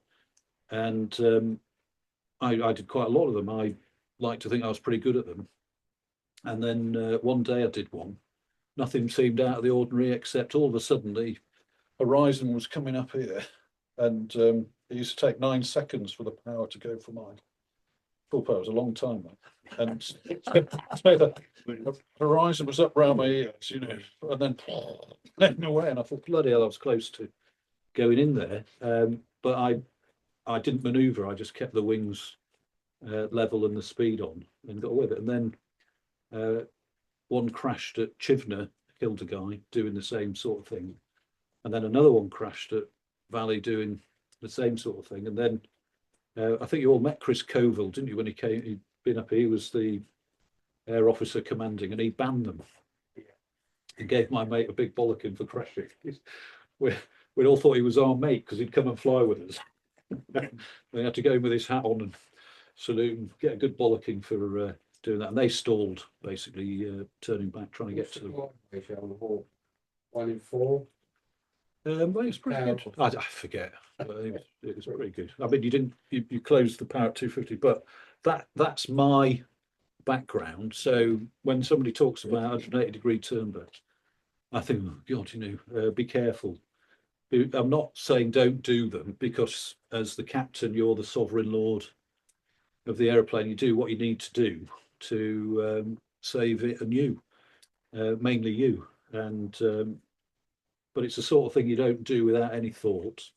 [SPEAKER 2] and I did quite a lot of them. I like to think I was pretty good at them. And then one day I did one. Nothing seemed out of the ordinary, except all of a sudden the horizon was coming up here, and it used to take 9 seconds for the power to go from my full power. It was a long time, and so the horizon was up round my ears, you know, and then away, and I thought, bloody hell, I was close to going in there, but I didn't manoeuvre. I just kept the wings level and the speed on and got with it. And then one crashed at Chivner, killed a guy doing the same sort of thing, and then another one crashed at Valley doing the same sort of thing. And then I think you all met Chris Coville, didn't you, when he came? He'd been up here. He was the air officer commanding, and he banned them. He gave my mate a big bollocking for crashing. We all thought he was our mate because he'd come and fly with us. We had to go in with his hat on and salute and get a good bollocking for doing that. And they stalled, basically, turning back, trying to get to them.
[SPEAKER 15] On the whole, 1 in 4.
[SPEAKER 2] But it's pretty good. I forget. But it was pretty good. I mean, you closed the power at 250, but that's my background. So when somebody talks about 180-degree turnbacks, I think, oh God, you know, be careful. I'm not saying don't do them, because as the captain, you're the sovereign lord of the aeroplane. You do what you need to do to save it and you, mainly you. And but it's the sort of thing you don't do without any thought.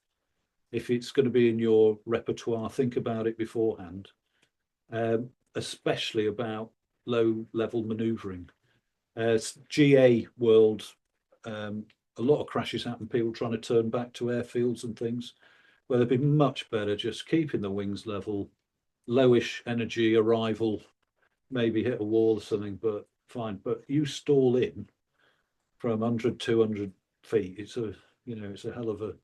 [SPEAKER 2] If it's going to be in your repertoire, think about it beforehand, especially about low-level manoeuvring. GA world, a lot of crashes happen, people trying to turn back to airfields and things, where they'd be much better just keeping the wings level, lowish energy arrival, maybe hit a wall or something, but fine. But you stall in from 100, 200 feet, it's a, you know, it's a hell of a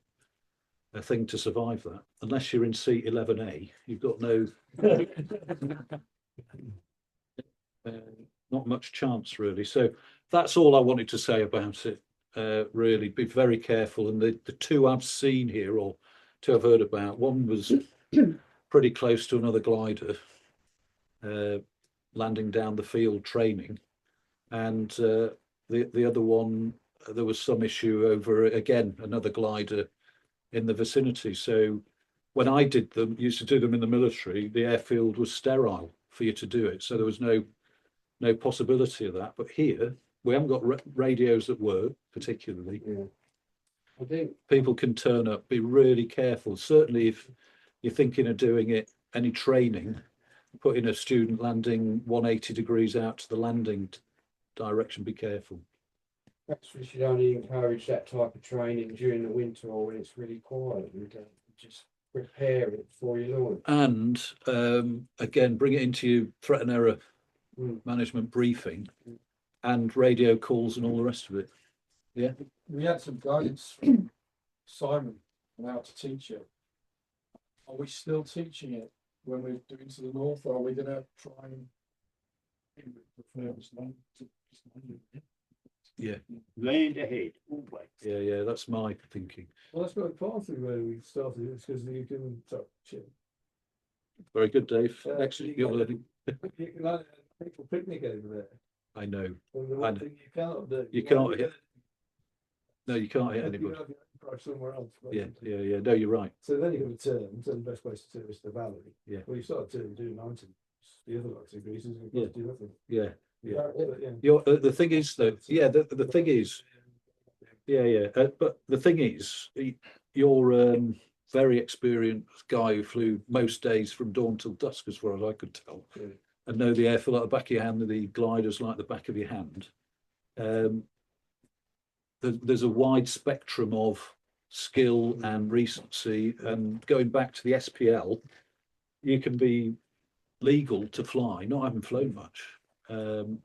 [SPEAKER 2] thing to survive that. Unless you're in seat 11A, you've got no not much chance really. So that's all I wanted to say about it. Really, be very careful. And the two I've seen here, or two I've heard about, one was pretty close to another glider landing down the field training, and the other one, there was some issue over, again, another glider in the vicinity. So when I did them, used to do them in the military, the airfield was sterile for you to do it, so there was no possibility of that. But here we haven't got radios that work particularly.
[SPEAKER 15] Yeah. I think
[SPEAKER 2] people can turn up. Be really careful. Certainly, if you're thinking of doing it, any training, putting a student landing 180 degrees out to the landing direction, be careful.
[SPEAKER 15] perhaps we should only encourage that type of training during the winter or when it's really quiet, and just prepare it before you launch.
[SPEAKER 2] And again, bring it into your threat and error management briefing and radio calls and all the rest of it. Yeah.
[SPEAKER 5] We had some guidance from Simon on how to teach it. Are we still teaching it when we're doing to the north, or are we going to try and
[SPEAKER 2] yeah,
[SPEAKER 10] land ahead always?
[SPEAKER 2] Yeah, that's my thinking.
[SPEAKER 5] Well, that's not part of where we started. It's because you can touch it.
[SPEAKER 2] Very good, Dave. Excellent. You're learning.
[SPEAKER 5] You can have a people picnic over there.
[SPEAKER 2] I know.
[SPEAKER 5] And the one thing you cannot do.
[SPEAKER 2] You can't hit. No, you can't hit
[SPEAKER 5] You
[SPEAKER 2] anybody.
[SPEAKER 5] have your own price somewhere else.
[SPEAKER 2] Yeah. No, you're right.
[SPEAKER 5] So then you're going to turn. So the best place to turn is the valley.
[SPEAKER 2] Yeah.
[SPEAKER 5] Well, you start turning, do 90. The other 90 degrees is going to do nothing.
[SPEAKER 2] Yeah.
[SPEAKER 5] Yeah.
[SPEAKER 2] The thing is though, the thing is, but the thing is, you're very experienced guy who flew most days from dawn till dusk, as far as I could tell, and know the airfield like the back of your hand, and the gliders like the back of your hand. There's a wide spectrum of skill and recency, and going back to the SPL, you can be legal to fly, not having flown much. And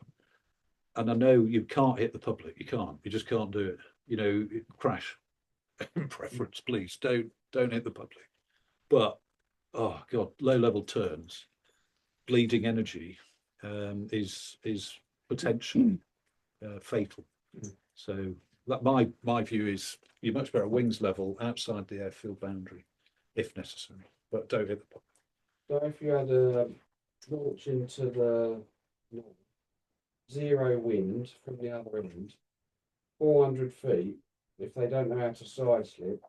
[SPEAKER 2] I know you can't hit the public. You just can't do it. You know, crash. Preference, please don't hit the public. But oh god, low level turns, bleeding energy is potentially fatal. So that my view is you're much better wings level outside the airfield boundary if necessary, but don't hit the public.
[SPEAKER 15] So if you had a launch into the zero wind from the other end, 400 feet, if they don't know how to side slip,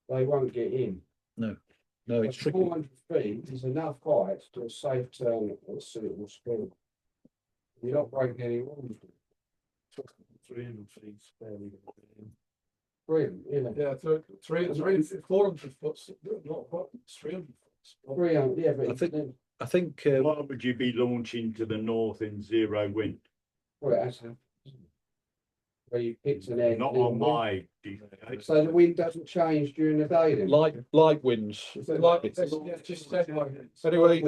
[SPEAKER 15] they won't get in.
[SPEAKER 2] No. No, it's tricky.
[SPEAKER 15] 400 feet is enough height to do a safe turn at a suitable speed. You're not breaking any rules.
[SPEAKER 3] 300 feet, fairly.
[SPEAKER 15] Brilliant, you know.
[SPEAKER 5] Yeah, 400 foot, not quite, 300 foot.
[SPEAKER 15] 300, yeah, but
[SPEAKER 2] I think
[SPEAKER 10] Why would you be launching to the north in zero wind?
[SPEAKER 15] well, that's how. Where you picked an egg.
[SPEAKER 10] Not on my.
[SPEAKER 15] So the wind doesn't change during the day then?
[SPEAKER 2] light winds.
[SPEAKER 5] Like, yeah, just say like it.
[SPEAKER 2] Anyway,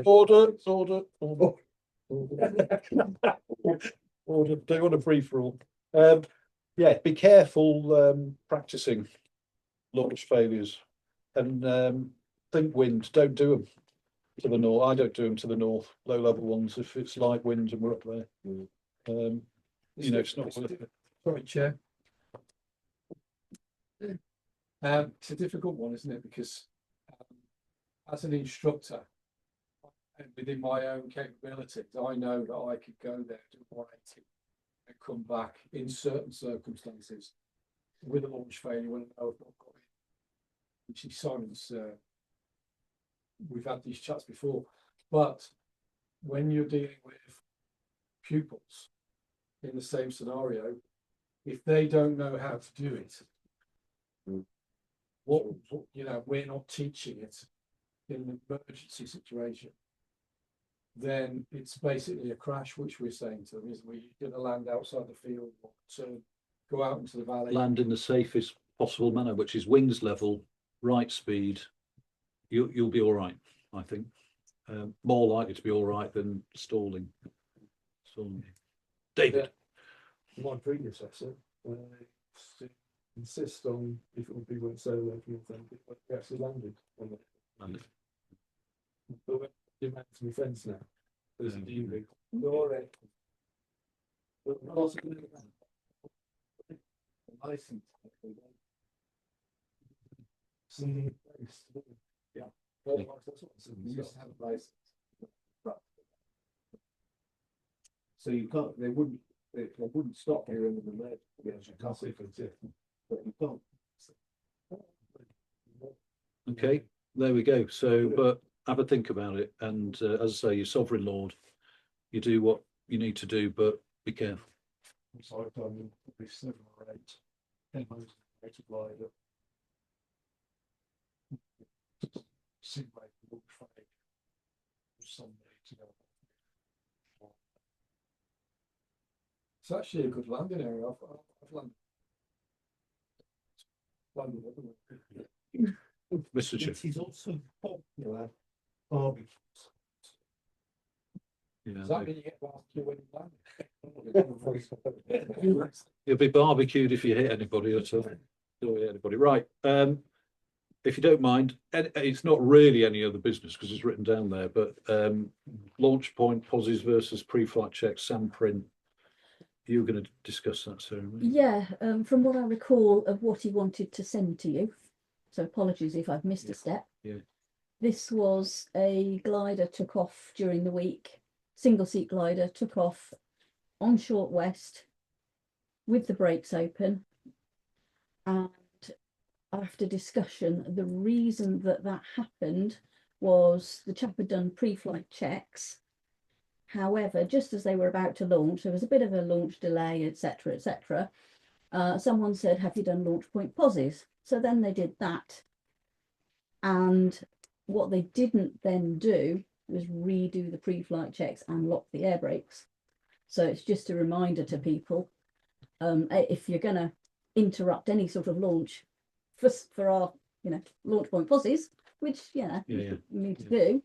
[SPEAKER 2] order. Order. Don't want a free for all. Yeah, be careful practicing launch failures, and think wind. Don't do them to the north. I don't do them to the north. Low level ones if it's light winds and we're up there. You know, it's not worth it.
[SPEAKER 5] Sorry, Chair. It's a difficult one, isn't it? Because as an instructor, and within my own capabilities, I know that I could go there, do 180 and come back in certain circumstances with a launch failure when I've not got it. Which is Simon's, we've had these chats before, but when you're dealing with pupils in the same scenario, if they don't know how to do it, what you know, we're not teaching it in an emergency situation, then it's basically a crash, which we're saying to them is we're going to land outside the field, or to go out into the valley.
[SPEAKER 2] Land in the safest possible manner, which is wings level, right speed. You'll be all right, I think. More likely to be all right than stalling. David.
[SPEAKER 3] My predecessor insist on if it would be when solo from we actually landed on it. But we're back to my friends now. There's a DV. License. Yeah. We used to have a license. So you can't, they wouldn't stop here in the med. Yes, you can't see but you can't.
[SPEAKER 2] Okay, there we go. So, but have a think about it. And as I say, you're sovereign lord. You do what you need to do, but be careful.
[SPEAKER 3] So I've done probably 7 or 8 demos of glider. Simulate the trade Sunday to go.
[SPEAKER 5] It's actually a good landing area. I've landed everywhere.
[SPEAKER 2] Mr. Chair.
[SPEAKER 3] It is also popular barbecues.
[SPEAKER 2] Yeah,
[SPEAKER 5] Does that mean you get barbecue when you land?
[SPEAKER 2] you'll be barbecued if you hit anybody or something. Don't hit anybody. Right. If you don't mind, it's not really any other business because it's written down there, but launch point POSIs versus pre-flight checks, Sam Print. You were going to discuss that, Sarah.
[SPEAKER 8] Yeah, from what I recall of what he wanted to send to you, so apologies if I've missed a step.
[SPEAKER 2] Yeah.
[SPEAKER 8] This was a glider took off during the week, single seat glider took off on short west with the brakes open, and after discussion, the reason that happened was the chap had done pre-flight checks. However, just as they were about to launch, there was a bit of a launch delay, etc., etc. Someone said, "Have you done launch point POSIs?" So then they did that, and what they didn't then do was redo the pre-flight checks and lock the air brakes. So it's just a reminder to people, if you're going to interrupt any sort of launch for our, launch point POSIs, which you need to do,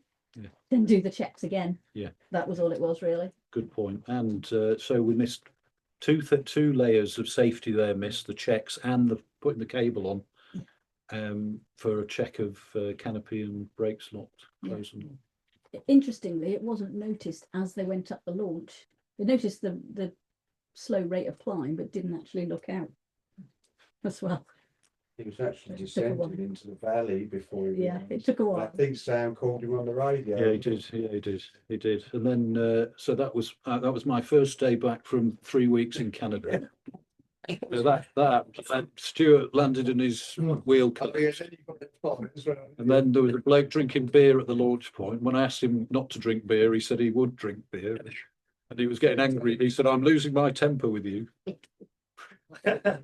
[SPEAKER 8] then do the checks again.
[SPEAKER 2] Yeah,
[SPEAKER 8] that was all it was really.
[SPEAKER 2] Good point. And so we missed two layers of safety there. Missed the checks and the putting the cable on for a check of canopy and brakes locked.
[SPEAKER 8] Interestingly, it wasn't noticed as they went up the launch. They noticed the slow rate of climb, but didn't actually look out as well.
[SPEAKER 15] He was actually descending into the valley before he
[SPEAKER 8] it took a while.
[SPEAKER 15] I think Sam called him on the radio.
[SPEAKER 2] Yeah, he did. Yeah, he did. And then so that was my first day back from 3 weeks in Canada. That Stuart landed in his wheel cut. And then there was a bloke drinking beer at the launch point. When I asked him not to drink beer, he said he would drink beer. And he was getting angry. He said, "I'm losing my temper with you." The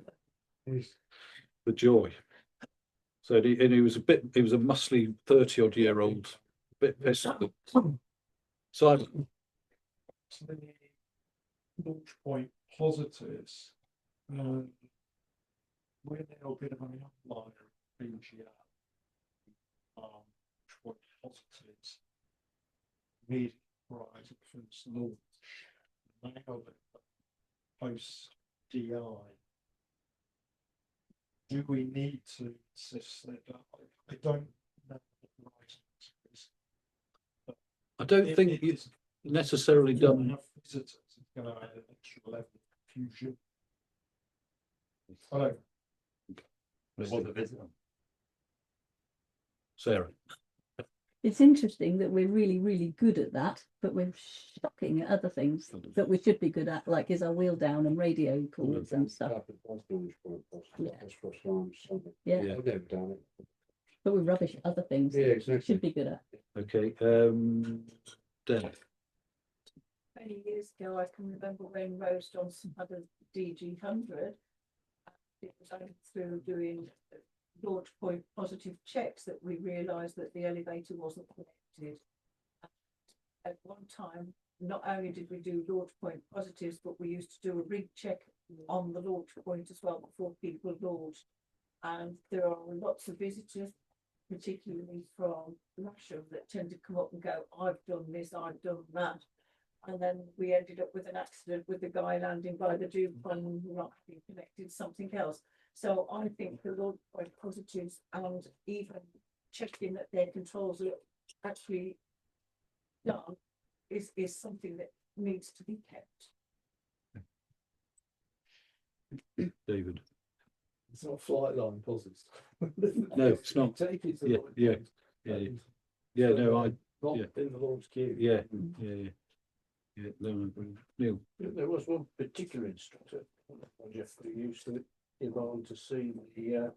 [SPEAKER 2] joy. So he was he was a muscly 30-odd-year-old, bit pissed. Simon.
[SPEAKER 3] The launch point positives. We're now a bit of an outlier of BGR. Point positives. Mid horizon first launch. Now that post DI. Do we need to insist that? I don't know what the right is.
[SPEAKER 2] I don't think it's necessarily done.
[SPEAKER 3] Enough visitors, it's going to add an extra level of confusion. I don't.
[SPEAKER 1] What the visitor?
[SPEAKER 2] Sarah.
[SPEAKER 8] It's interesting that we're really, really good at that, but we're shocking at other things that we should be good at, like is our wheel down and radio calls and stuff. Yeah. Yeah.
[SPEAKER 15] I've never done it.
[SPEAKER 8] But we're rubbish at other things
[SPEAKER 15] Yeah,
[SPEAKER 8] that we
[SPEAKER 15] exactly.
[SPEAKER 8] should be good at.
[SPEAKER 2] Okay. Dan.
[SPEAKER 14] Many years ago, I can remember when Rose Johnson had a DG100. It was only through doing launch point positive checks that we realised that the elevator wasn't connected. At one time, not only did we do launch point positives, but we used to do a rig check on the launch point as well before people launched. And there are lots of visitors, particularly from Russia, that tend to come up and go, "I've done this, I've done that." And then we ended up with an accident with the guy landing by the Duke and not having connected something else. So I think the launch point positives and even checking that their controls are actually done is something that needs to be kept.
[SPEAKER 2] David.
[SPEAKER 3] It's not flight line positives.
[SPEAKER 2] No, it's not.
[SPEAKER 3] Take it to
[SPEAKER 2] Yeah,
[SPEAKER 3] launch
[SPEAKER 2] yeah,
[SPEAKER 3] point.
[SPEAKER 2] yeah, yeah. No,
[SPEAKER 3] Not
[SPEAKER 2] yeah.
[SPEAKER 3] in the launch queue.
[SPEAKER 2] Yeah, yeah. No, I agree. Neil.
[SPEAKER 11] There was one particular instructor on Jeff who used to demand to see the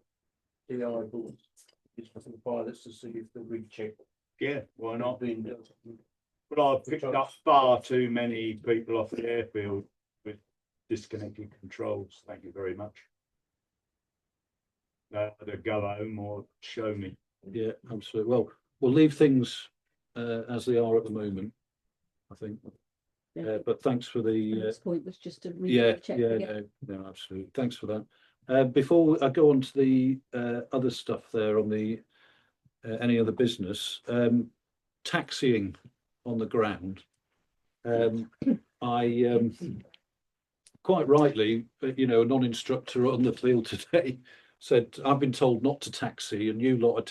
[SPEAKER 11] DI boards. It's for the pilots to see if the rig check.
[SPEAKER 10] Yeah, why not?
[SPEAKER 11] Been done.
[SPEAKER 10] But I've picked up far too many people off the airfield with disconnected controls. Thank you very much. Either go home or show me.
[SPEAKER 2] Yeah, absolutely. Well, we'll leave things as they are at the moment, I think. But thanks for the.
[SPEAKER 8] This point was just to
[SPEAKER 2] check. No, absolutely. Thanks for that. Before I go on to the other stuff there on the any other business, taxiing on the ground. I quite rightly, a non-instructor on the field today said, "I've been told not to taxi, and you lot are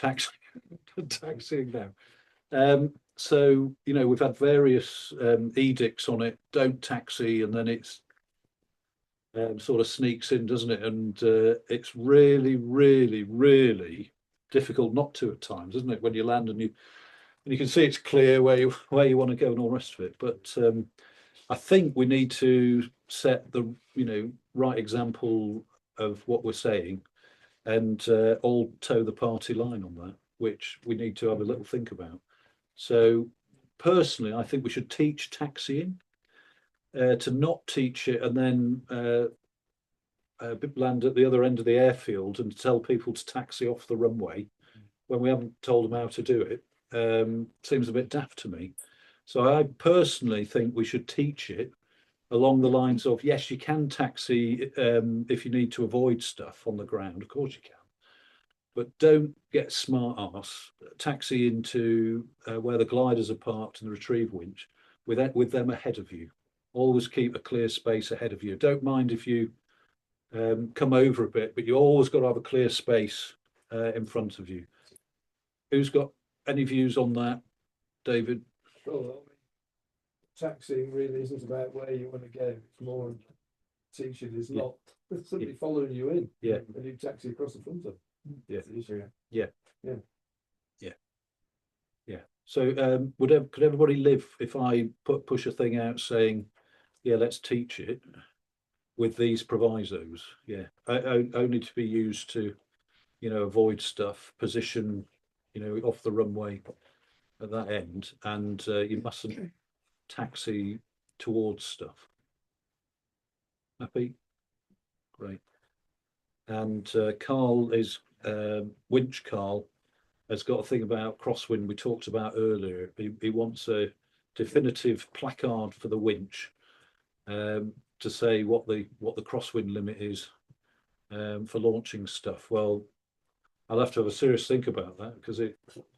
[SPEAKER 2] taxiing now." So, we've had various edicts on it, don't taxi, and then it's sort of sneaks in, doesn't it? And it's really, really, really difficult not to at times, isn't it? When you land and you can see it's clear where you want to go and all the rest of it. But I think we need to set the right example of what we're saying, and all toe the party line on that, which we need to have a little think about. So personally, I think we should teach taxiing, to not teach it and then land at the other end of the airfield and tell people to taxi off the runway when we haven't told them how to do it. Seems a bit daft to me. So I personally think we should teach it along the lines of, yes, you can taxi if you need to avoid stuff on the ground, of course you can. But don't get smart ass, taxi into where the gliders are parked and the retrieve winch with them ahead of you. Always keep a clear space ahead of you. Don't mind if you come over a bit, but you always got to have a clear space in front of you. Who's got any views on that, David?
[SPEAKER 3] Well, taxiing really isn't about where you want to go. It's more teaching is not simply following you in.
[SPEAKER 2] Yeah.
[SPEAKER 3] And you taxi across the front of them.
[SPEAKER 2] Yeah.
[SPEAKER 3] Yeah.
[SPEAKER 2] So could everybody live if I push a thing out saying, yeah, let's teach it? with these provisos. Yeah, only to be used to, avoid stuff, position, off the runway at that end, and you mustn't taxi towards stuff. Happy? Great. And Carl is Winch Carl has got a thing about crosswind we talked about earlier. He wants a definitive placard for the winch to say what the crosswind limit is for launching stuff. Well, I'll have to have a serious think about that, because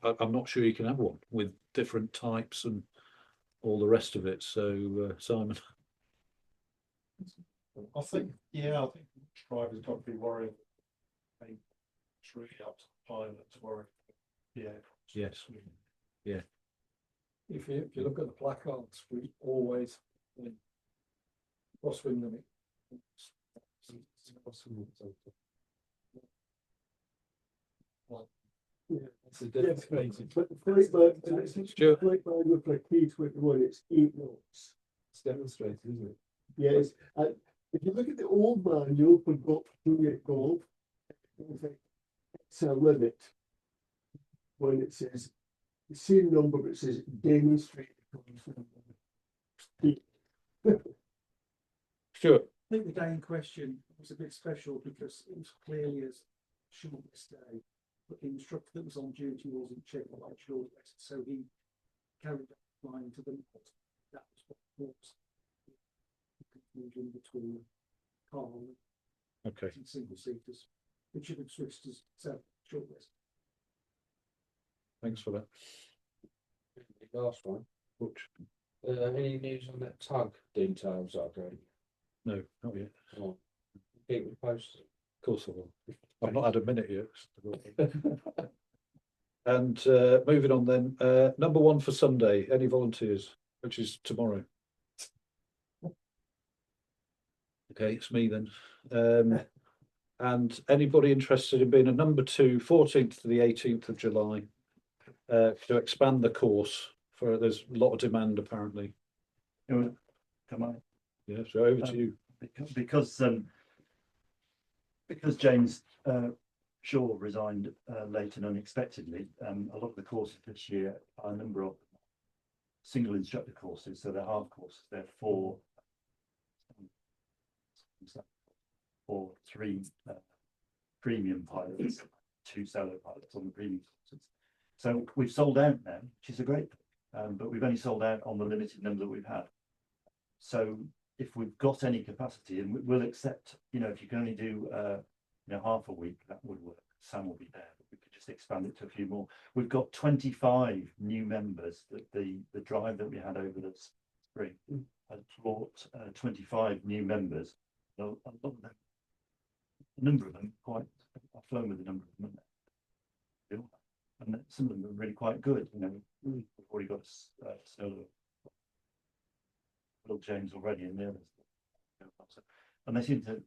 [SPEAKER 2] I'm not sure you can have one with different types and all the rest of it. So Simon.
[SPEAKER 3] I think drivers got to be worried. It's really up to the pilot to worry. Yeah.
[SPEAKER 2] Yes. Yeah.
[SPEAKER 5] If you look at the placards, we always crosswind limit.
[SPEAKER 12] Yeah, it's a demonstrated. But the freight with the key to it one, it's 8 knots.
[SPEAKER 4] It's demonstrated, isn't it?
[SPEAKER 12] Yes. If you look at the old manual for Juliet Golf, it's a limit when it says the same number, but it says demonstrated.
[SPEAKER 2] Sure.
[SPEAKER 16] I think the day in question was a bit special because it was clearly a short day, but the instructor that was on duty wasn't checking like short, so he carried that flying to the north. That was what caused the confusion between Carl
[SPEAKER 2] Okay.
[SPEAKER 16] and single seaters. It should have switched to short rest.
[SPEAKER 2] Thanks for that.
[SPEAKER 15] Last one.
[SPEAKER 2] Which?
[SPEAKER 15] Any news on that tug details that are going?
[SPEAKER 2] No, not yet.
[SPEAKER 15] Oh, keep me posted.
[SPEAKER 2] Of course I will. I've not had a minute yet. And moving on then, number 1 for Sunday. Any volunteers? Which is tomorrow. Okay, it's me then. And anybody interested in being a number 2, 14th to the 18th of July, to expand the course? There's a lot of demand apparently.
[SPEAKER 1] Come on.
[SPEAKER 2] Yeah, so over to you.
[SPEAKER 1] Because James Shaw resigned late and unexpectedly, a lot of the courses this year are a number of single instructor courses, so they're half courses. They're 4 or 3 premium pilots, 2 solo pilots on the premium courses. So we've sold out now, which is a great thing, but we've only sold out on the limited number that we've had. So if we've got any capacity, and we'll accept, if you can only do half a week, that would work. Sam will be there, but we could just expand it to a few more. We've got 25 new members. That the drive that we had over the spring had brought 25 new members. A lot of them, a number of them I've flown with a number of them, and some of them are really quite good. We've already got a solo little James already in there, and they seem to,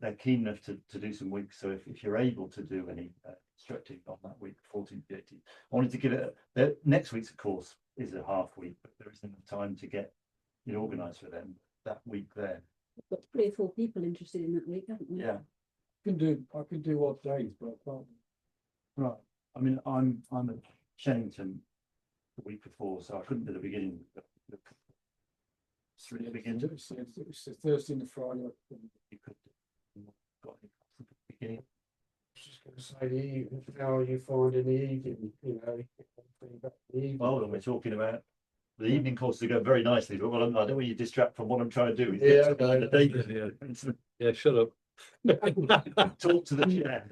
[SPEAKER 1] they're keen enough to do some weeks. So if you're able to do any instructing on that week, 14th, 18th, I wanted to give it next week's, of course, is a half week, but there isn't enough time to get organised for them that week there.
[SPEAKER 8] We've got 3 or 4 people interested in that week, haven't we?
[SPEAKER 1] Yeah.
[SPEAKER 5] I can do odd days, but I can't.
[SPEAKER 1] Right. I mean, I'm at Shennington the week before, so I couldn't do the beginning. It's really beginning.
[SPEAKER 5] It's the Thursday and the Friday.
[SPEAKER 1] You could got the beginning.
[SPEAKER 15] I was just going to say, the evening, how are you finding the evening?
[SPEAKER 1] Well, when we're talking about the evening courses go very nicely, but I don't want you to distract from what I'm trying to do.
[SPEAKER 2] Yeah, shut up.
[SPEAKER 1] Talk to the chair.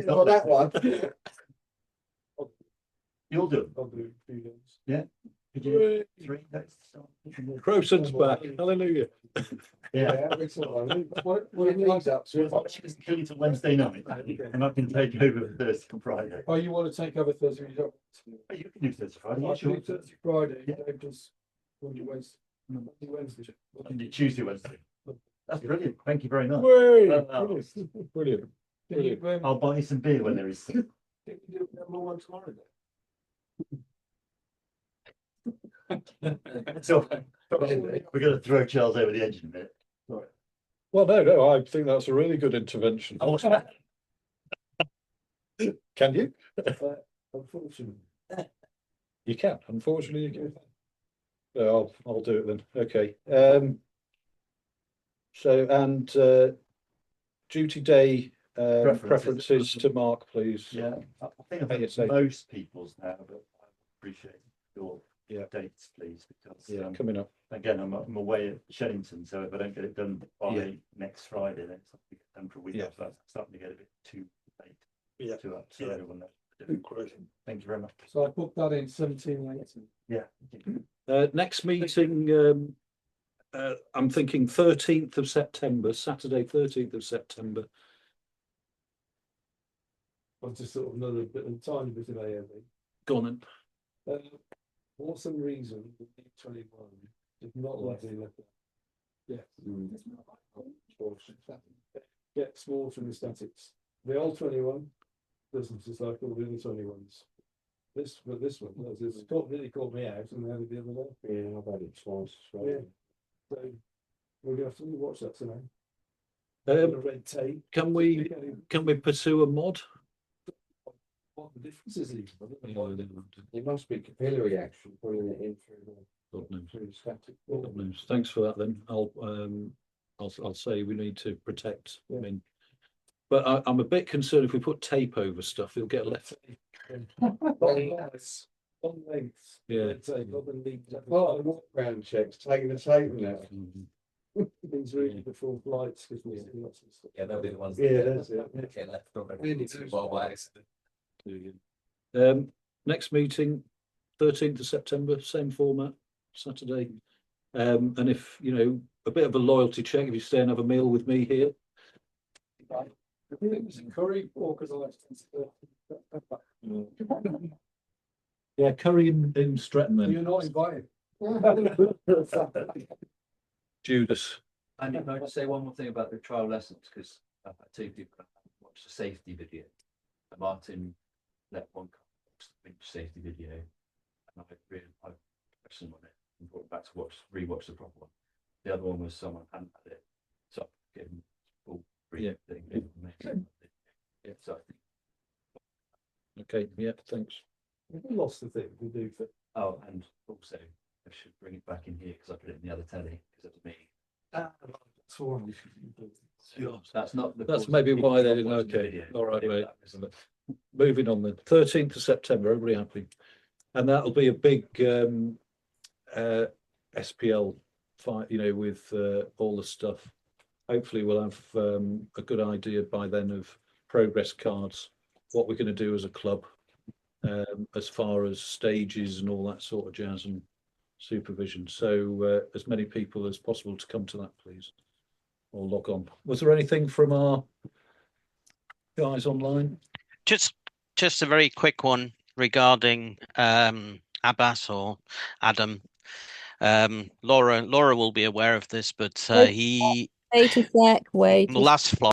[SPEAKER 15] Oh, that one.
[SPEAKER 1] You'll do.
[SPEAKER 15] I'll do 2 days.
[SPEAKER 1] Yeah. Could you 3 days?
[SPEAKER 2] Crowson's back. Hallelujah.
[SPEAKER 1] Yeah.
[SPEAKER 5] What it leads up to.
[SPEAKER 1] She's killing to Wednesday night, and I can take over for Thursday and Friday.
[SPEAKER 5] Oh, you want to take over Thursday? You don't.
[SPEAKER 1] You can do Thursday, Friday.
[SPEAKER 5] I can do Thursday, Friday.
[SPEAKER 1] Yeah.
[SPEAKER 5] Dave does Monday, Wednesday. Wednesday.
[SPEAKER 1] I can do Tuesday, Wednesday. That's brilliant. Thank you very much.
[SPEAKER 2] Brilliant.
[SPEAKER 1] I'll buy you some beer when there is some.
[SPEAKER 5] Can you do number 1 tomorrow then?
[SPEAKER 1] So we're going to throw Charles over the edge in a minute.
[SPEAKER 5] Right.
[SPEAKER 2] Well, no, I think that's a really good intervention. Can you?
[SPEAKER 3] Unfortunately.
[SPEAKER 2] You can, unfortunately, you can. No, I'll do it then. Okay. So, and duty day preferences to Mark, please.
[SPEAKER 1] Yeah, I think I've
[SPEAKER 2] Hey,
[SPEAKER 1] had
[SPEAKER 2] it's like-
[SPEAKER 1] most people's now, but I appreciate your dates, please, because
[SPEAKER 2] coming up.
[SPEAKER 1] again, I'm away at Shellington, so if I don't get it done by next Friday, then it's not going to get done for a week. So I'm starting to get a bit too late. Too up, so everyone knows. Thank you very much.
[SPEAKER 5] So I put that in 17/18.
[SPEAKER 1] Yeah.
[SPEAKER 2] Next meeting, I'm thinking 13th of September, Saturday, 13th of September.
[SPEAKER 3] I've just sort of another bit of tiny bit of AOB.
[SPEAKER 2] Go on then.
[SPEAKER 3] For some reason, the D21 did not like me left. Yes. Get small from the statics. The old 21 doesn't just like all the other 21s. This one does. It's really caught me out and they had it the other day.
[SPEAKER 15] Yeah, I've had it twice. So.
[SPEAKER 3] Yeah. So we're gonna have to watch that tonight. Red tape.
[SPEAKER 2] Can we pursue a mod?
[SPEAKER 3] What the difference is even?
[SPEAKER 15] It must be capillary action, pulling it in
[SPEAKER 2] God knows.
[SPEAKER 15] through the static.
[SPEAKER 2] God knows. Thanks for that then. I'll say we need to protect. I mean, but I'm a bit concerned if we put tape over stuff, it'll get left.
[SPEAKER 3] On lengths.
[SPEAKER 2] Yeah.
[SPEAKER 3] Red tape, not the lead.
[SPEAKER 15] Oh, the walk round checks, taking the tape now.
[SPEAKER 3] These really before flights because we see lots of stuff.
[SPEAKER 4] Yeah, they'll be the ones.
[SPEAKER 3] Yeah, that's it.
[SPEAKER 4] Get left over.
[SPEAKER 15] Really
[SPEAKER 4] Well, by accident.
[SPEAKER 2] Next meeting, 13th of September, same format, Saturday. And if, you know, a bit of a loyalty check, if you stay and have a meal with me here.
[SPEAKER 3] I think it was in Curry or because
[SPEAKER 2] Yeah, curry in Stretton then.
[SPEAKER 3] You're not invited.
[SPEAKER 2] Judas.
[SPEAKER 17] And if I just say one more thing about the trial lessons, because I've had two people watch the safety video. And Martin let one watch the winch safety video, and I pressed him on it and brought it back to rewatch the proper one. The other one was someone hadn't had it, so I gave him full thing. So I think.
[SPEAKER 2] Okay, yeah, thanks.
[SPEAKER 3] We lost the thing we do for.
[SPEAKER 17] Oh, and also I should bring it back in here because I put it in the other telly because it was me. That's not the.
[SPEAKER 2] That's maybe why they didn't. Okay, all right, mate. Moving on then. 13th of September. Everybody happy? And that'll be a big SPL fight. You know, with all the stuff. Hopefully, we'll have a good idea by then of progress cards. What we're going to do as a club, as far as stages and all that sort of jazz and supervision. So as many people as possible to come to that, please, or log on. Was there anything from our guys online?
[SPEAKER 7] Just a very quick one regarding Abbas or Adam. Laura will be aware of this, but he
[SPEAKER 18] Wait a sec, wait.
[SPEAKER 7] the last flight.